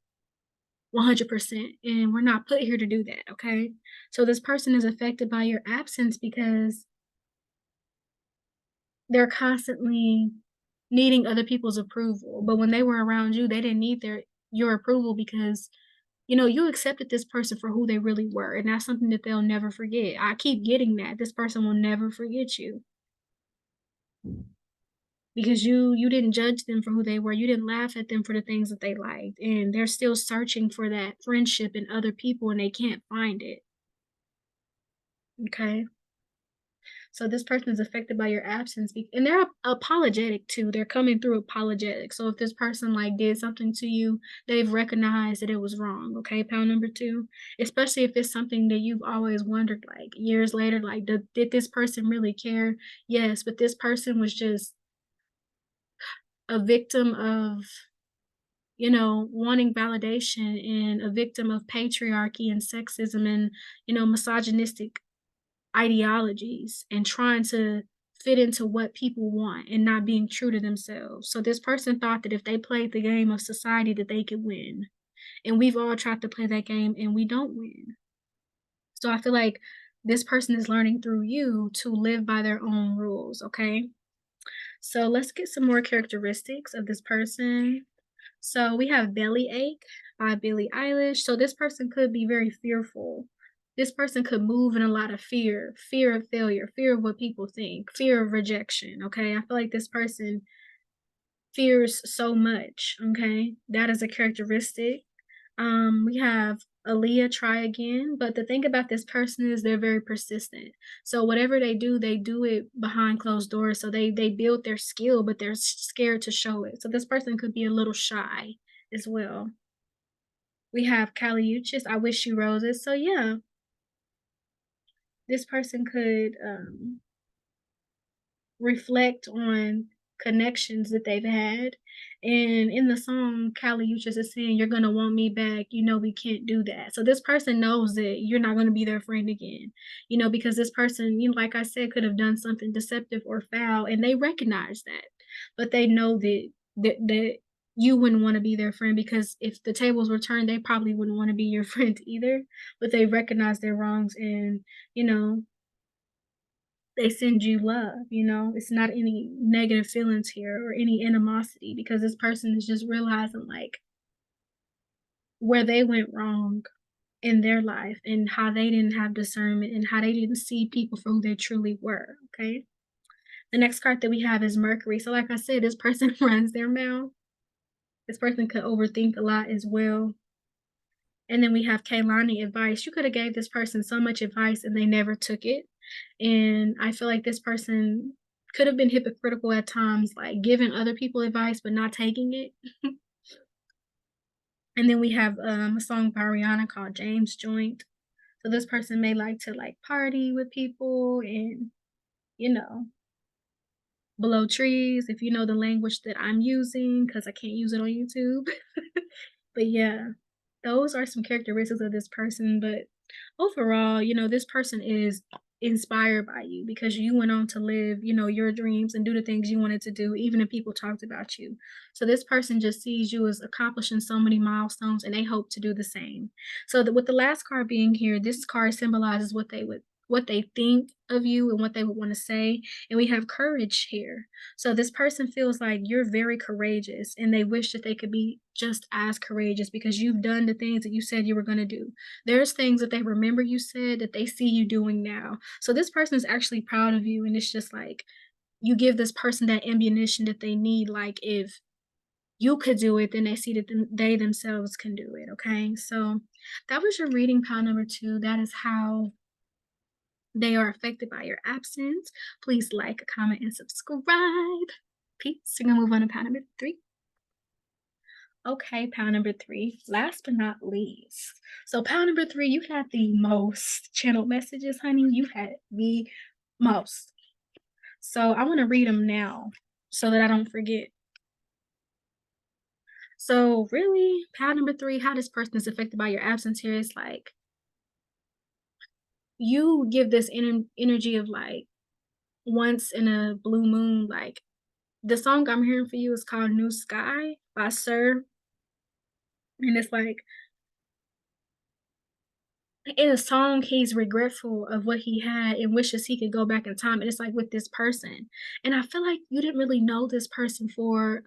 100%, and we're not put here to do that, okay? So this person is affected by your absence because they're constantly needing other people's approval, but when they were around you, they didn't need your approval because, you accepted this person for who they really were, and that's something that they'll never forget. I keep getting that. This person will never forget you because you didn't judge them for who they were. You didn't laugh at them for the things that they liked, and they're still searching for that friendship in other people, and they can't find it, okay? So this person is affected by your absence, and they're apologetic too. They're coming through apologetic. So if this person like did something to you, they've recognized that it was wrong. Okay, pound number two. Especially if it's something that you've always wondered, like years later, like did this person really care? Yes, but this person was just a victim of wanting validation and a victim of patriarchy and sexism and misogynistic ideologies and trying to fit into what people want and not being true to themselves. So this person thought that if they played the game of society that they could win. And we've all tried to play that game and we don't win. So I feel like this person is learning through you to live by their own rules, okay? So let's get some more characteristics of this person. So we have Bellyache by Billie Eilish. So this person could be very fearful. This person could move in a lot of fear, fear of failure, fear of what people think, fear of rejection. Okay. I feel like this person fears so much. Okay. That is a characteristic. We have Aaliyah Try Again, but the thing about this person is they're very persistent. So whatever they do it behind closed doors. So they build their skill, but they're scared to show it. So this person could be a little shy as well. We have Caliuchis, I Wish You Roses. So yeah, this person could reflect on connections that they've had. And in the song, Callie Uchis is saying, "You're gonna want me back. You know we can't do that." So this person knows that you're not gonna be their friend again. Because this person, like I said, could have done something deceptive or foul, and they recognize that. But they know that you wouldn't want to be their friend because if the tables were turned, they probably wouldn't want to be your friend either. But they recognize their wrongs and you know they send you love, it's not any negative feelings here or any animosity because this person is just realizing like where they went wrong in their life and how they didn't have discernment and how they didn't see people for who they truly were. Okay. The next card that we have is Mercury. So, like I said, this person runs their mouth. This person could overthink a lot as well. And then we have Kaylani advice. You could have gave this person so much advice and they never took it. And I feel like this person could have been hypocritical at times, like giving other people advice but not taking it. And then we have a song by Ariana called James Joint. So this person may like to like party with people and, you know, below trees, if you know the language that I'm using, because I can't use it on YouTube. But yeah, those are some characteristics of this person. But overall, this person is inspired by you because you went on to live, your dreams and do the things you wanted to do, even if people talked about you. So this person just sees you as accomplishing so many milestones and they hope to do the same. So with the last card being here, this card symbolizes what they think of you and what they would want to say. And we have courage here. So this person feels like you're very courageous and they wish that they could be just as courageous because you've done the things that you said you were going to do. There's things that they remember you said that they see you doing now. So this person is actually proud of you and it's just like you give this person that ammunition that they need. Like if you could do it, then they see that they themselves can do it. Okay. So that was your reading, pile number 2. That is how they are affected by your absence. Please like, comment, and subscribe. Peace. We're gonna move on to pile number 3. Okay, pile number 3. Last but not least. So pile number 3, you had the most channel messages, honey. You had the most. So I want to read them now so that I don't forget. So really, pile number 3, how this person is affected by your absence here is like you give this energy of like once in a blue moon, like the song I'm hearing for you is called New Sky by Sir. And it's like in a song, he's regretful of what he had and wishes he could go back in time. And it's like with this person. And I feel like you didn't really know this person for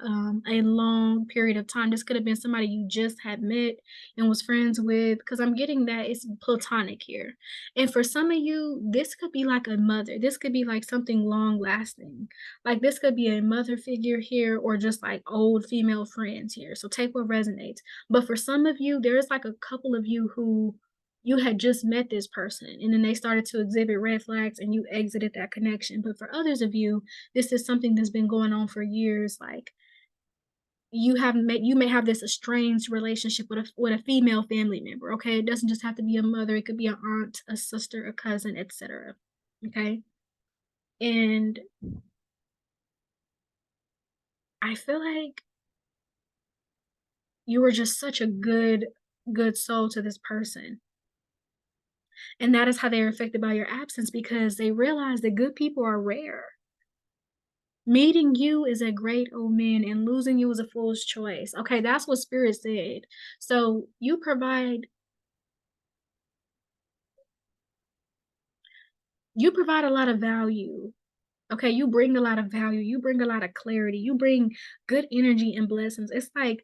a long period of time. This could have been somebody you just had met and was friends with. Because I'm getting that it's platonic here. And for some of you, this could be like a mother. This could be like something long lasting. Like this could be a mother figure here or just like old female friends here. So take what resonates. But for some of you, there's like a couple of you who you had just met this person and then they started to exhibit red flags and you exited that connection. But for others of you, this is something that's been going on for years. Like you may have this estranged relationship with a female family member. Okay. It doesn't just have to be a mother, it could be an aunt, a sister, a cousin, etc. Okay. And I feel like you were just such a good soul to this person. And that is how they are affected by your absence because they realize that good people are rare. Meeting you is a great omen and losing you is a fool's choice. Okay, that's what Spirit said. So you provide a lot of value. Okay, you bring a lot of value. You bring a lot of clarity. You bring good energy and blessings. It's like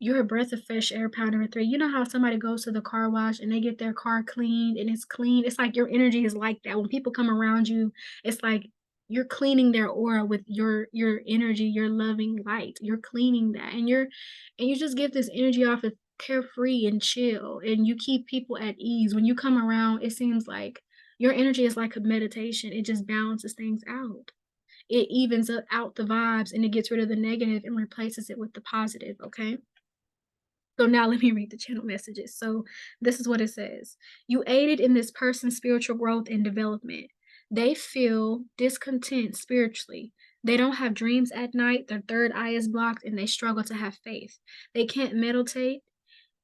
you're a breath of fresh air, pound number 3. You know how somebody goes to the car wash and they get their car cleaned and it's clean? It's like your energy is like that. When people come around you, it's like you're cleaning their aura with your energy, your loving light. You're cleaning that and you just give this energy off of carefree and chill and you keep people at ease. When you come around, it seems like your energy is like a meditation. It just balances things out. It evens out the vibes and it gets rid of the negative and replaces it with the positive, okay? So now let me read the channel messages. So this is what it says. You aided in this person's spiritual growth and development. They feel discontent spiritually. They don't have dreams at night. Their third eye is blocked and they struggle to have faith. They can't meditate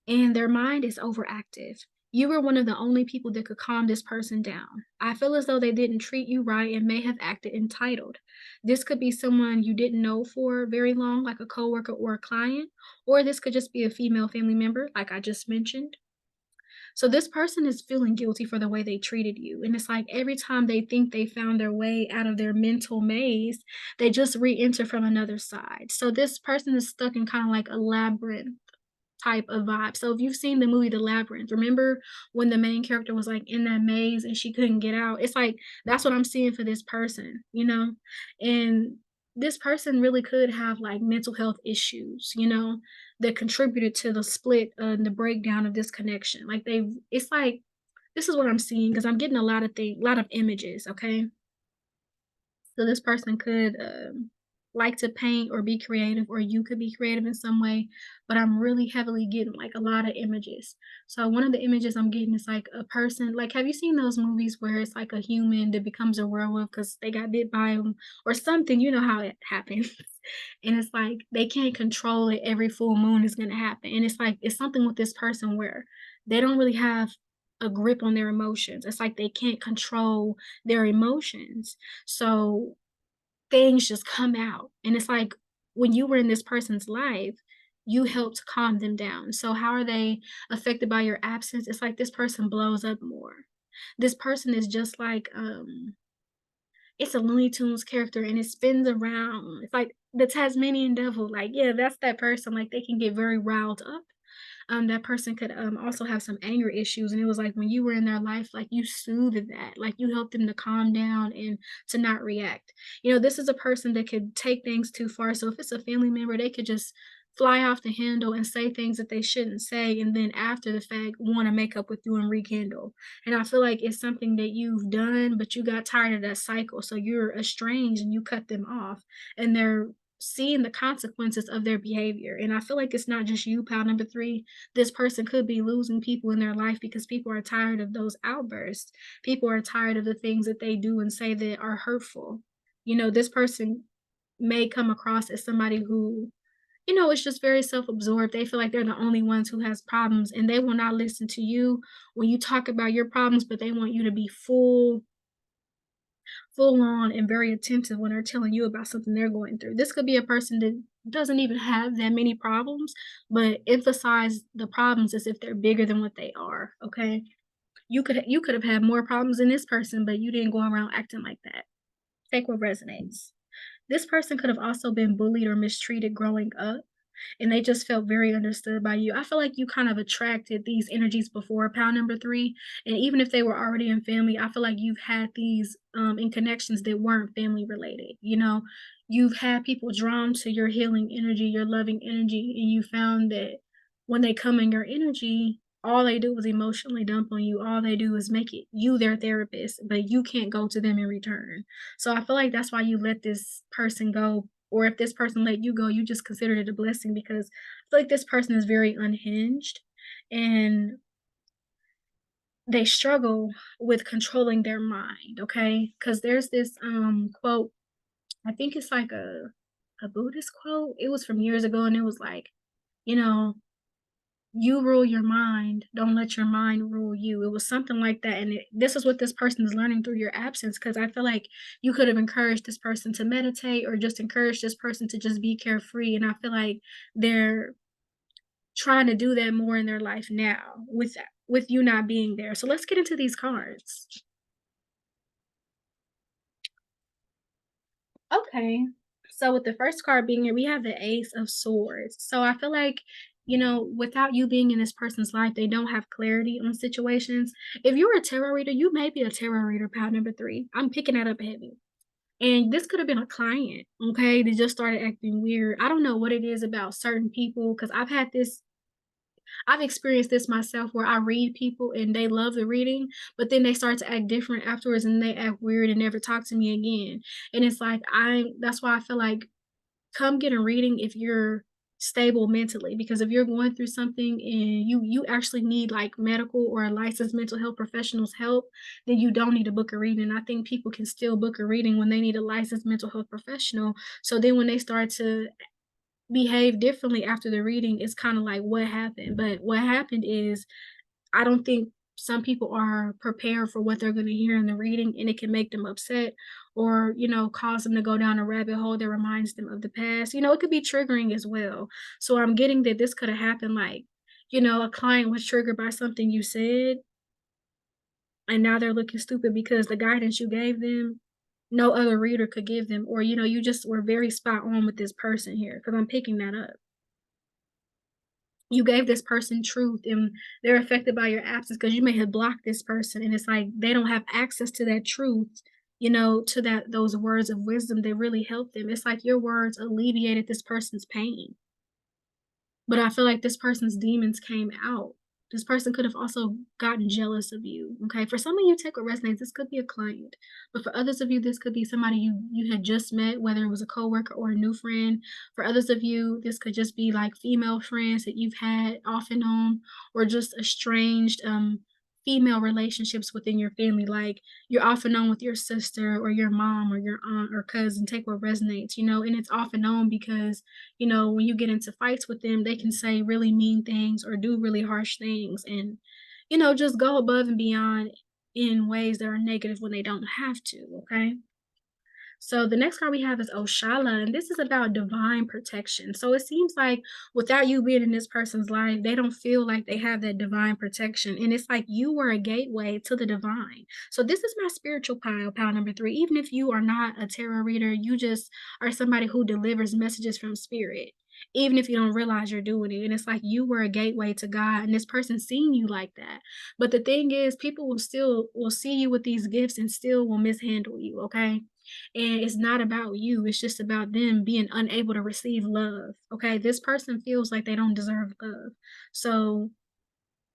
and their mind is overactive. You were one of the only people that could calm this person down. I feel as though they didn't treat you right and may have acted entitled. This could be someone you didn't know for very long, like a coworker or a client, or this could just be a female family member, like I just mentioned. So this person is feeling guilty for the way they treated you. And it's like every time they think they found their way out of their mental maze, they just re-enter from another side. So this person is stuck in kind of like a labyrinth type of vibe. So if you've seen the movie The Labyrinth, remember when the main character was like in that maze and she couldn't get out? It's like that's what I'm seeing for this person, you know? And this person really could have like mental health issues, you know, that contributed to the split and the breakdown of this connection. Like it's like this is what I'm seeing because I'm getting a lot of things, a lot of images, okay? So this person could like to paint or be creative, or you could be creative in some way. But I'm really heavily getting like a lot of images. So one of the images I'm getting is like a person. Like, have you seen those movies where it's like a human that becomes a werewolf because they got bit by them or something? You know how it happens. And it's like they can't control it. Every full moon is going to happen. And it's like it's something with this person where they don't really have a grip on their emotions. It's like they can't control their emotions. So things just come out. And it's like when you were in this person's life, you helped calm them down. So how are they affected by your absence? It's like this person blows up more. This person is just like it's a Looney Tunes character and it spins around. It's like the Tasmanian devil. Like, yeah, that's that person. Like they can get very riled up. That person could also have some anger issues. And it was like when you were in their life, like you soothed that, like you helped them to calm down and to not react. You know, this is a person that could take things too far. So if it's a family member, they could just fly off the handle and say things that they shouldn't say. And then after the fact, want to make up with you and rekindle. And I feel like it's something that you've done, but you got tired of that cycle. So you're estranged and you cut them off. And they're seeing the consequences of their behavior. And I feel like it's not just you, pal number 3. This person could be losing people in their life because people are tired of those outbursts. People are tired of the things that they do and say that are hurtful. You know, this person may come across as somebody who, you know, is just very self-absorbed. They feel like they're the only ones who has problems and they will not listen to you when you talk about your problems, but they want you to be full on and very attentive when they're telling you about something they're going through. This could be a person that doesn't even have that many problems, but emphasize the problems as if they're bigger than what they are. Okay. You could have had more problems than this person, but you didn't go around acting like that. Take what resonates. This person could have also been bullied or mistreated growing up and they just felt very understood by you. I feel like you kind of attracted these energies before pound number 3, and even if they were already in family, I feel like you've had these in connections that weren't family related. You know, you've had people drawn to your healing energy, your loving energy, and you found that when they come in your energy, all they do is emotionally dump on you. All they do is make it you their therapist, but you can't go to them in return. So I feel like that's why you let this person go, or if this person let you go, you just considered it a blessing because I feel like this person is very unhinged and they struggle with controlling their mind, okay? Because there's this quote, I think it's like a Buddhist quote. It was from years ago and it was like, you know, you rule your mind, don't let your mind rule you. It was something like that. And this is what this person is learning through your absence. Because I feel like you could have encouraged this person to meditate or just encouraged this person to just be carefree. And I feel like they're trying to do that more in their life now with you not being there. So let's get into these cards. Okay. So with the first card being here, we have the Ace of Swords. So I feel like without you being in this person's life, they don't have clarity on situations. If you're a tarot reader, you may be a tarot reader, pal number 3. I'm picking that up heavy. And this could have been a client, okay, that just started acting weird. I don't know what it is about certain people because I've experienced this myself where I read people and they love the reading, but then they start to act different afterwards and they act weird and never talk to me again. And it's like that's why I feel like come get a reading if you're stable mentally, because if you're going through something and you actually need like medical or a licensed mental health professional's help, then you don't need to book a reading. I think people can still book a reading when they need a licensed mental health professional. So then when they start to behave differently after the reading, it's kind of like what happened. But what happened is I don't think some people are prepared for what they're going to hear in the reading, and it can make them upset or, cause them to go down a rabbit hole that reminds them of the past. It could be triggering as well. So I'm getting that this could have happened like, a client was triggered by something you said, and now they're looking stupid because the guidance you gave them, no other reader could give them, or, you just were very spot on with this person here because I'm picking that up. You gave this person truth and they're affected by your absence because you may have blocked this person and it's like they don't have access to that truth, to those words of wisdom that really help them. It's like your words alleviated this person's pain. But I feel like this person's demons came out. This person could have also gotten jealous of you. Okay. For some of you, take what resonates. This could be a client. But for others of you, this could be somebody you had just met, whether it was a coworker or a new friend. For others of you, this could just be like female friends that you've had off and on, or just estranged female relationships within your family. Like you're off and on with your sister or your mom or your aunt or cousin. Take what resonates, and it's off and on because when you get into fights with them, they can say really mean things or do really harsh things and, just go above and beyond in ways that are negative when they don't have to. Okay. So the next card we have is Oshala, and this is about divine protection. So it seems like without you being in this person's life, they don't feel like they have that divine protection. And it's like you were a gateway to the divine. So this is my spiritual pile number 3. Even if you are not a tarot reader, you just are somebody who delivers messages from spirit. Even if you don't realize you're doing it. And it's like you were a gateway to God and this person seeing you like that. But the thing is, people will see you with these gifts and still will mishandle you, okay? And it's not about you, it's just about them being unable to receive love. Okay, this person feels like they don't deserve love, so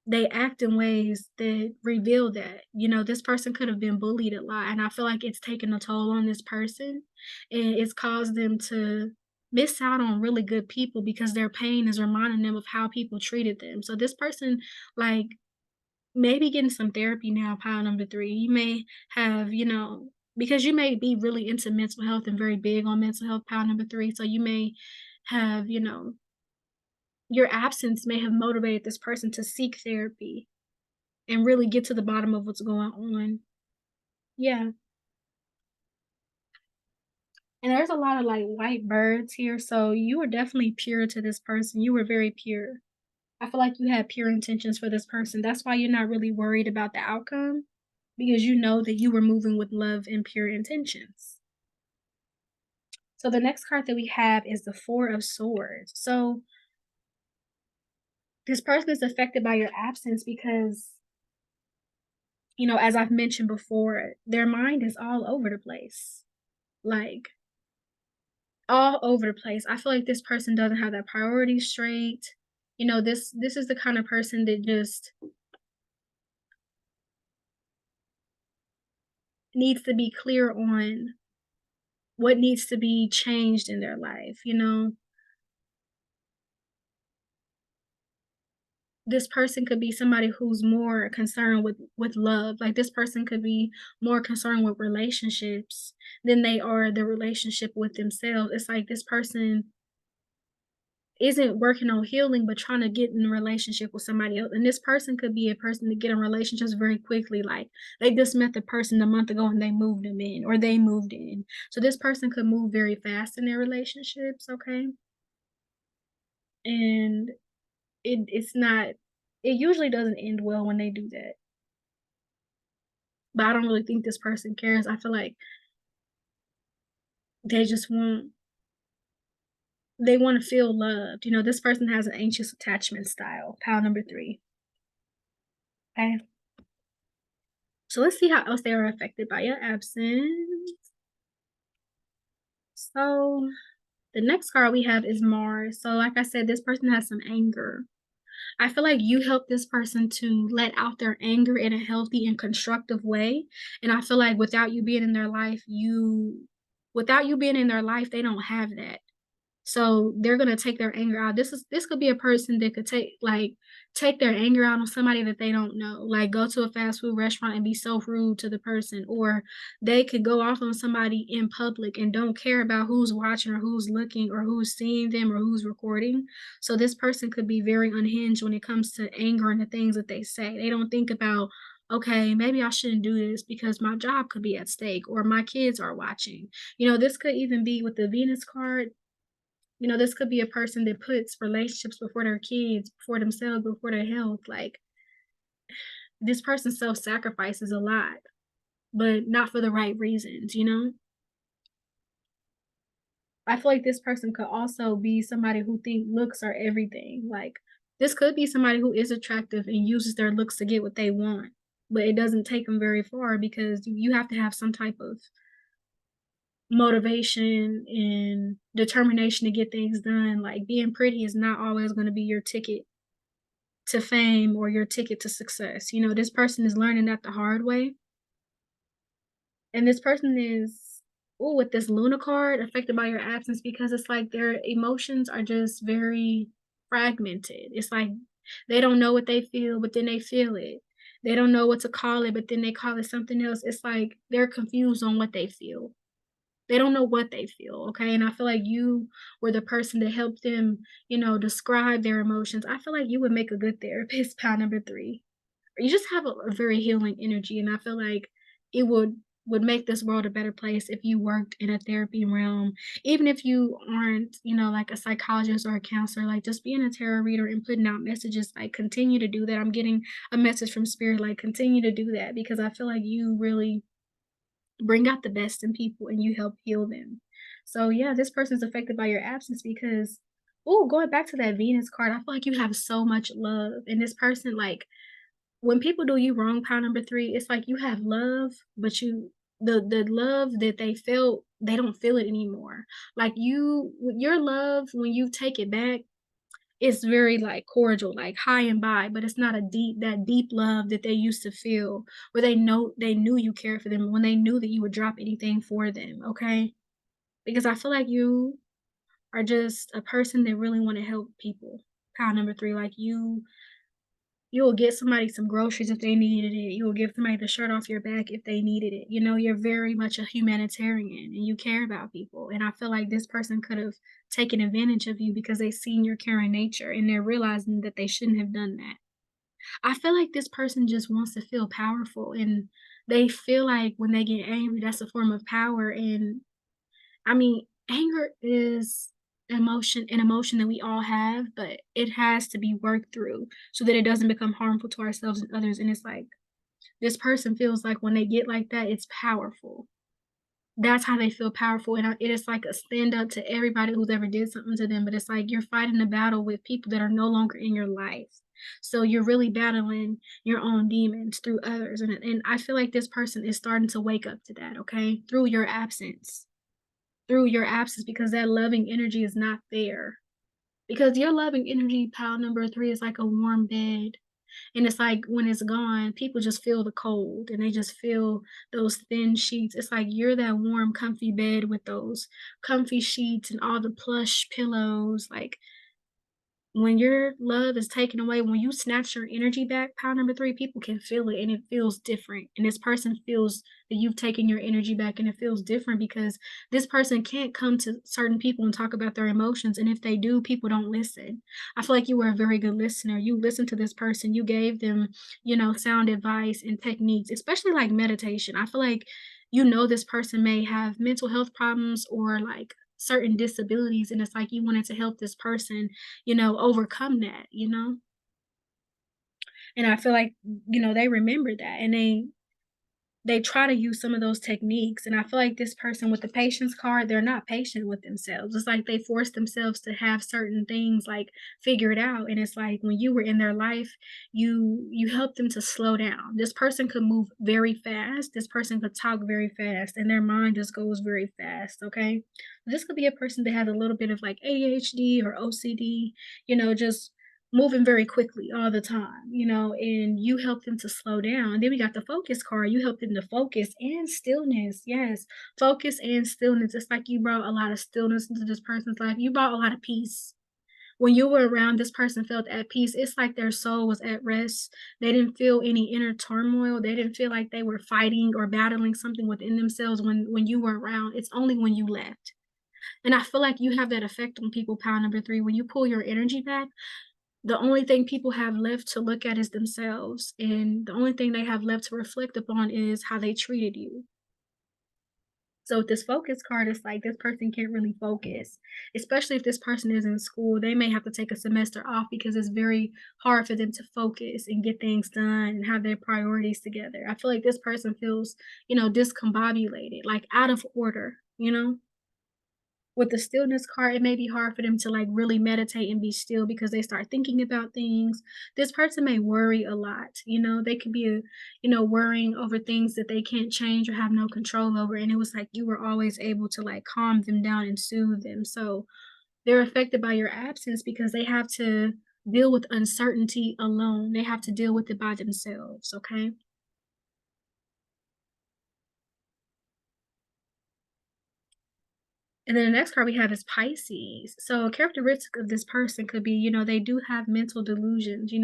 they act in ways that reveal that. This person could have been bullied a lot, and I feel like it's taken a toll on this person, and it's caused them to miss out on really good people because their pain is reminding them of how people treated them. So this person, like, maybe getting some therapy now, pile number 3. You may have, because you may be really into mental health and very big on mental health, pile number 3. So you may have, your absence may have motivated this person to seek therapy and really get to the bottom of what's going on. Yeah. And there's a lot of like white birds here. So you were definitely pure to this person. You were very pure. I feel like you had pure intentions for this person. That's why you're not really worried about the outcome because you know that you were moving with love and pure intentions. So the next card that we have is the 4 of Swords. So this person is affected by your absence because, as I've mentioned before, their mind is all over the place. Like all over the place. I feel like this person doesn't have their priorities straight. This is the kind of person that just needs to be clear on what needs to be changed in their life. This person could be somebody who's more concerned with love. Like this person could be more concerned with relationships than they are the relationship with themselves. It's like this person isn't working on healing but trying to get in a relationship with somebody else. And this person could be a person to get in relationships very quickly. Like they just met the person a month ago and they moved them in or they moved in. So this person could move very fast in their relationships, okay? And it's not it usually doesn't end well when they do that. But I don't really think this person cares. I feel like they just want They wanna feel loved. This person has an anxious attachment style, pile number 3, okay? So let's see how else they are affected by your absence. So, the next card we have is Mars. So, like I said, this person has some anger. I feel like you help this person to let out their anger in a healthy and constructive way, and I feel like without you being in their life, they don't have that. So they're gonna take their anger out. This could be a person that could take their anger out on somebody that they don't know. Like go to a fast food restaurant and be so rude to the person, or they could go off on somebody in public and don't care about who's watching or who's looking or who's seeing them or who's recording. So this person could be very unhinged when it comes to anger and the things that they say. They don't think about, okay, maybe I shouldn't do this because my job could be at stake or my kids are watching. This could even be with the Venus card. This could be a person that puts relationships before their kids, before themselves, before their health. Like, this person self-sacrifices a lot, but not for the right reasons. I feel like this person could also be somebody who think looks are everything. Like, this could be somebody who is attractive and uses their looks to get what they want, but it doesn't take them very far because you have to have some type of motivation and determination to get things done. Like, being pretty is not always gonna be your ticket to fame or your ticket to success. This person is learning that the hard way. And this person is, with this Luna card, affected by your absence because it's like their emotions are just very fragmented. It's like they don't know what they feel, but then they feel it. They don't know what to call it, but then they call it something else. It's like they're confused on what they feel. They don't know what they feel, okay? And I feel like you were the person to help them, describe their emotions. I feel like you would make a good therapist, pal number 3. You just have a very healing energy, and I feel like it would make this world a better place if you worked in a therapy realm. Even if you aren't, like a psychologist or a counselor, like just being a tarot reader and putting out messages, like continue to do that. I'm getting a message from spirit, like continue to do that because I feel like you really bring out the best in people and you help heal them. So yeah, this person's affected by your absence because going back to that Venus card, I feel like you have so much love. And this person, like, when people do you wrong, pile number 3, it's like you have love, but the love that they felt, they don't feel it anymore. Like your love, when you take it back, it's very, like, cordial, like, high and by, but it's not that deep love that they used to feel, where they knew you cared for them, when they knew that you would drop anything for them, okay? Because I feel like you are just a person that really wanna help people. Pile number 3, like, you will get somebody some groceries if they needed it, you will give somebody the shirt off your back if they needed it. You're very much a humanitarian and you care about people, and I feel like this person could have taken advantage of you because they seen your caring nature and they're realizing that they shouldn't have done that. I feel like this person just wants to feel powerful, and they feel like when they get angry, that's a form of power, and I mean, anger is an emotion that we all have, but it has to be worked through so that it doesn't become harmful to ourselves and others. And it's like this person feels like when they get like that, it's powerful. That's how they feel powerful, and it is like a stand up to everybody who's ever did something to them. But it's like you're fighting a battle with people that are no longer in your life. So you're really battling your own demons through others, and I feel like this person is starting to wake up to that. Okay, through your absence because that loving energy is not there. Because your loving energy, pile number 3, is like a warm bed. And it's like when it's gone, people just feel the cold and they just feel those thin sheets. It's like you're that warm, comfy bed with those comfy sheets and all the plush pillows. Like when your love is taken away, when you snatch your energy back, pile number 3, people can feel it and it feels different. And this person feels that you've taken your energy back and it feels different because this person can't come to certain people and talk about their emotions. And if they do, people don't listen. I feel like you were a very good listener. You listened to this person, you gave them, sound advice and techniques, especially like meditation. I feel like this person may have mental health problems or like certain disabilities, and it's like you wanted to help this person overcome that. And I feel like, they remember that and they try to use some of those techniques, and I feel like this person with the patience card, they're not patient with themselves. It's like they force themselves to have certain things, like, figured out, and it's like when you were in their life, you helped them to slow down. This person could move very fast, this person could talk very fast, and their mind just goes very fast, okay? This could be a person that has a little bit of, like, ADHD or OCD, just moving very quickly all the time, and you help them to slow down. Then we got the focus card. You help them to focus and stillness. Yes, focus and stillness. It's like you brought a lot of stillness into this person's life. You brought a lot of peace. When you were around this person felt at peace. It's like their soul was at rest. They didn't feel any inner turmoil. They didn't feel like they were fighting or battling something within themselves when you were around. It's only when you left. And I feel like you have that effect on people, pound number 3. When you pull your energy back, the only thing people have left to look at is themselves, and the only thing they have left to reflect upon is how they treated you. So with this focus card, it's like this person can't really focus, especially if this person is in school. They may have to take a semester off because it's very hard for them to focus and get things done and have their priorities together. I feel like this person feels, discombobulated, like out of order. With the stillness card, it may be hard for them to, like, really meditate and be still because they start thinking about things. This person may worry a lot. They could be, worrying over things that they can't change or have no control over, and it was like you were always able to, like, calm them down and soothe them. So, they're affected by your absence because they have to deal with uncertainty alone. They have to deal with it by themselves, okay? And then the next card we have is Pisces. So a characteristic of this person could be, they do have mental delusions.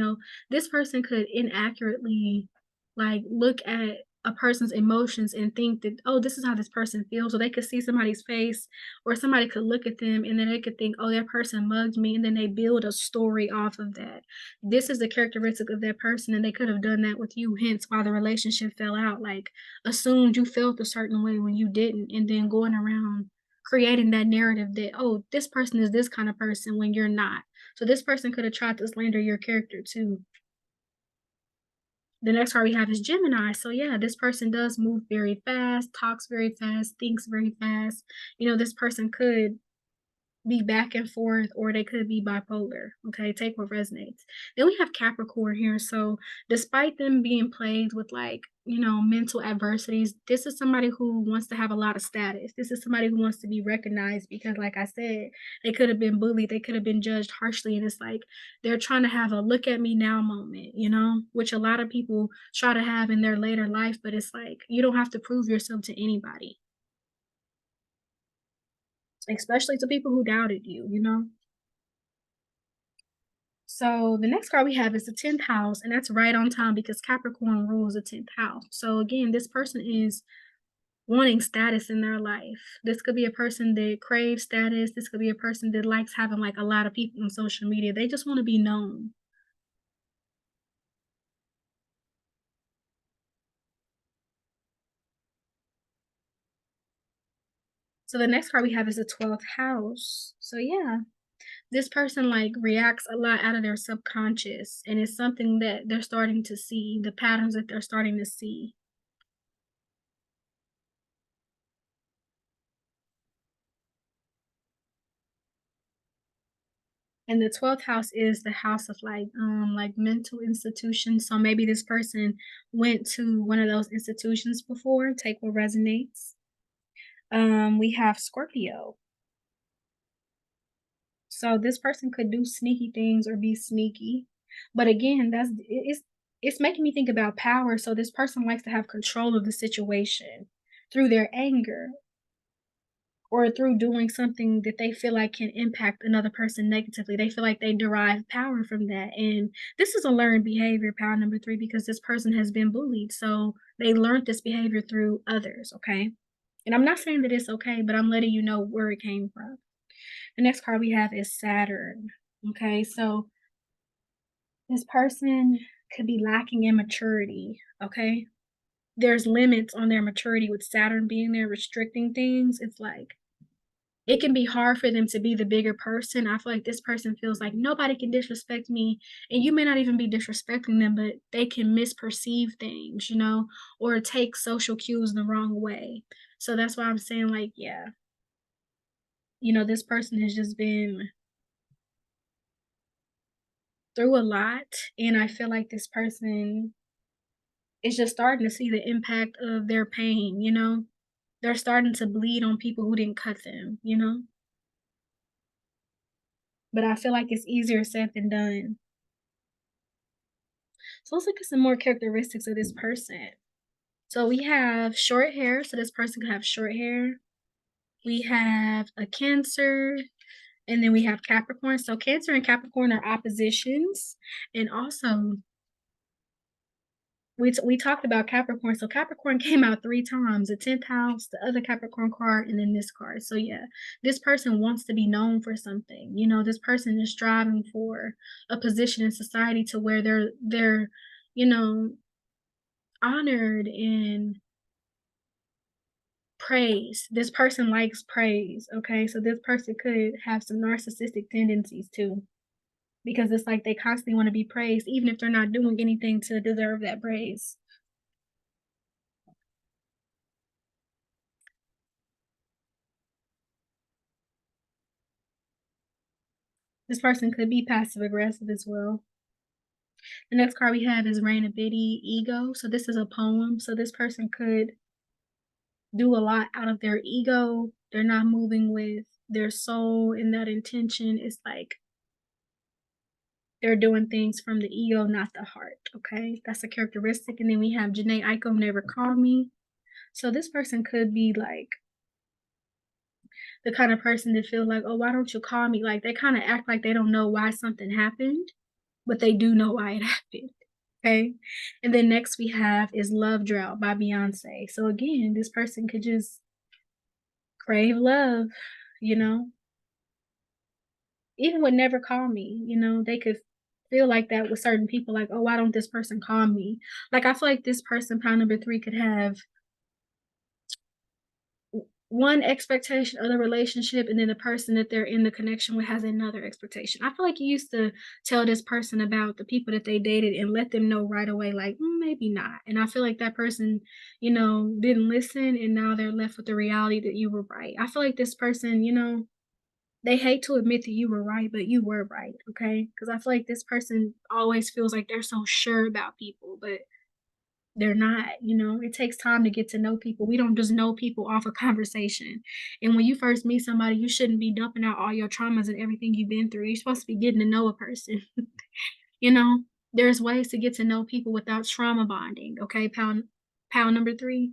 This person could inaccurately like look at a person's emotions and think that, oh, this is how this person feels. So they could see somebody's face or somebody could look at them and then they could think, oh, that person mugged me. And then they build a story off of that. This is the characteristic of that person. And they could have done that with you, hence why the relationship fell out. Like assumed you felt a certain way when you didn't, and then going around creating that narrative that, "Oh, this person is this kind of person," when you're not. So this person could have tried to slander your character too. The next card we have is Gemini. So yeah, this person does move very fast, talks very fast, thinks very fast. This person could be back and forth or they could be bipolar. Okay, take what resonates. Then we have Capricorn here. So despite them being plagued with like, mental adversities, this is somebody who wants to have a lot of status. This is somebody who wants to be recognized because like I said, they could have been bullied, they could have been judged harshly, and it's like they're trying to have a look at me now moment, which a lot of people try to have in their later life, but it's like you don't have to prove yourself to anybody, especially to people who doubted you. So the next card we have is the 10th house, and that's right on time because Capricorn rules the 10th house. So again, this person is wanting status in their life. This could be a person that craves status. This could be a person that likes having like a lot of people on social media. They just want to be known. So the next card we have is the 12th house. So yeah, this person like reacts a lot out of their subconscious, and it's something that they're starting to see, the patterns that they're starting to see. And the 12th house is the house of like mental institutions. So maybe this person went to one of those institutions before. Take what resonates. We have Scorpio. So this person could do sneaky things or be sneaky. But again, it's making me think about power. So this person likes to have control of the situation through their anger or through doing something that they feel like can impact another person negatively. They feel like they derive power from that. And this is a learned behavior, power number 3, because this person has been bullied. So they learned this behavior through others, okay? And I'm not saying that it's okay, but I'm letting you know where it came from. The next card we have is Saturn. Okay, so this person could be lacking in maturity, okay? There's limits on their maturity with Saturn being there restricting things. It's like it can be hard for them to be the bigger person. I feel like this person feels like nobody can disrespect me, and you may not even be disrespecting them, but they can misperceive things, or take social cues the wrong way. So that's why I'm saying, like, yeah, this person has just been through a lot, and I feel like this person is just starting to see the impact of their pain. They're starting to bleed on people who didn't cut them. But I feel like it's easier said than done. So let's look at some more characteristics of this person. So we have short hair, so this person could have short hair. We have a Cancer, and then we have Capricorn. So Cancer and Capricorn are oppositions. And also, we talked about Capricorn. So Capricorn came out 3 times, the 10th house, the other Capricorn card, and then this card. So yeah, this person wants to be known for something. This person is striving for a position in society to where they're, you know, honored and praise. This person likes praise, okay? So this person could have some narcissistic tendencies too, because it's like they constantly want to be praised, even if they're not doing anything to deserve that praise. This person could be passive aggressive as well. The next card we have is Rain of Biddy, Ego. So this is a poem. So this person could do a lot out of their ego. They're not moving with their soul and that intention. It's like they're doing things from the ego, not the heart. Okay, that's a characteristic. And then we have Janae Aiko, Never Call Me. So this person could be like the kind of person that feels like, oh, why don't you call me? Like they kind of act like they don't know why something happened, but they do know why it happened. Okay. And then next we have is Love Drought by Beyonce. So again, this person could just crave love, you know, even would Never Call Me, they could feel like that with certain people, like, oh, why don't this person call me? Like, I feel like this person, pile number 3, could have one expectation of the relationship, and then the person that they're in the connection with has another expectation. I feel like you used to tell this person about the people that they dated and let them know right away, like, maybe not. And I feel like that person, didn't listen, and now they're left with the reality that you were right. I feel like this person, they hate to admit that you were right, but you were right, okay? Because I feel like this person always feels like they're so sure about people, but they're not. It takes time to get to know people. We don't just know people off a conversation. And when you first meet somebody, you shouldn't be dumping out all your traumas and everything you've been through. You're supposed to be getting to know a person. you know, there's ways to get to know people without trauma bonding, okay? Pound number 3.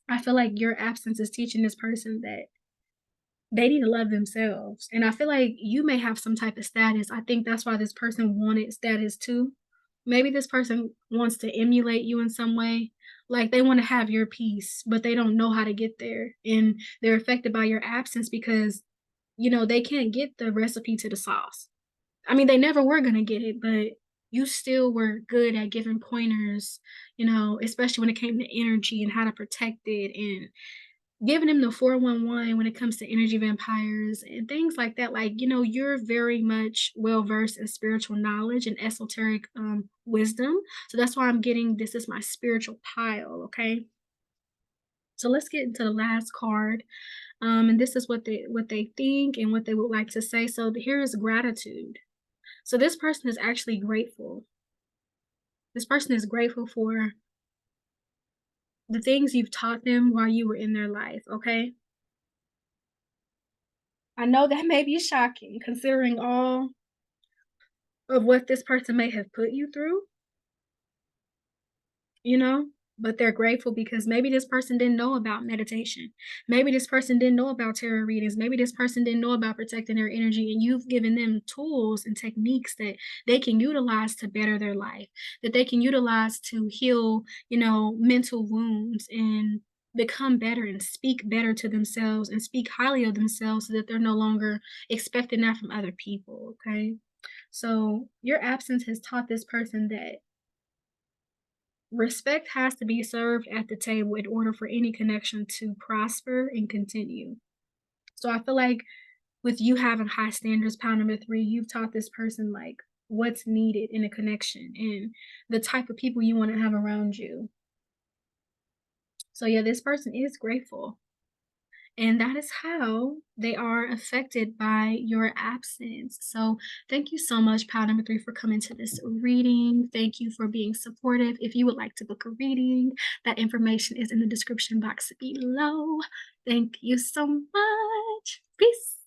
I feel like your absence is teaching this person that they need to love themselves. And I feel like you may have some type of status. I think that's why this person wanted status too. Maybe this person wants to emulate you in some way. Like they want to have your piece, but they don't know how to get there. And they're affected by your absence because, they can't get the recipe to the sauce. I mean, they never were going to get it, but you still were good at giving pointers, especially when it came to energy and how to protect it and giving him the 411 when it comes to energy vampires and things like that. Like, you're very much well versed in spiritual knowledge and esoteric wisdom. So that's why I'm getting this is my spiritual pile. Okay. So let's get into the last card. And this is what they think and what they would like to say. So here is gratitude. So this person is actually grateful. This person is grateful for the things you've taught them while you were in their life. Okay. I know that may be shocking considering all of what this person may have put you through, you know, but they're grateful because maybe this person didn't know about meditation. Maybe this person didn't know about tarot readings. Maybe this person didn't know about protecting their energy, and you've given them tools and techniques that they can utilize to better their life, that they can utilize to heal, mental wounds and become better and speak better to themselves and speak highly of themselves so that they're no longer expecting that from other people. Okay. So your absence has taught this person that respect has to be served at the table in order for any connection to prosper and continue. So I feel like with you having high standards, pile number 3, you've taught this person, like, what's needed in a connection and the type of people you wanna have around you. So, yeah, this person is grateful, and that is how they are affected by your absence. So, thank you so much, pile number 3, for coming to this reading. Thank you for being supportive. If you would like to book a reading, that information is in the description box below. Thank you so much. Peace.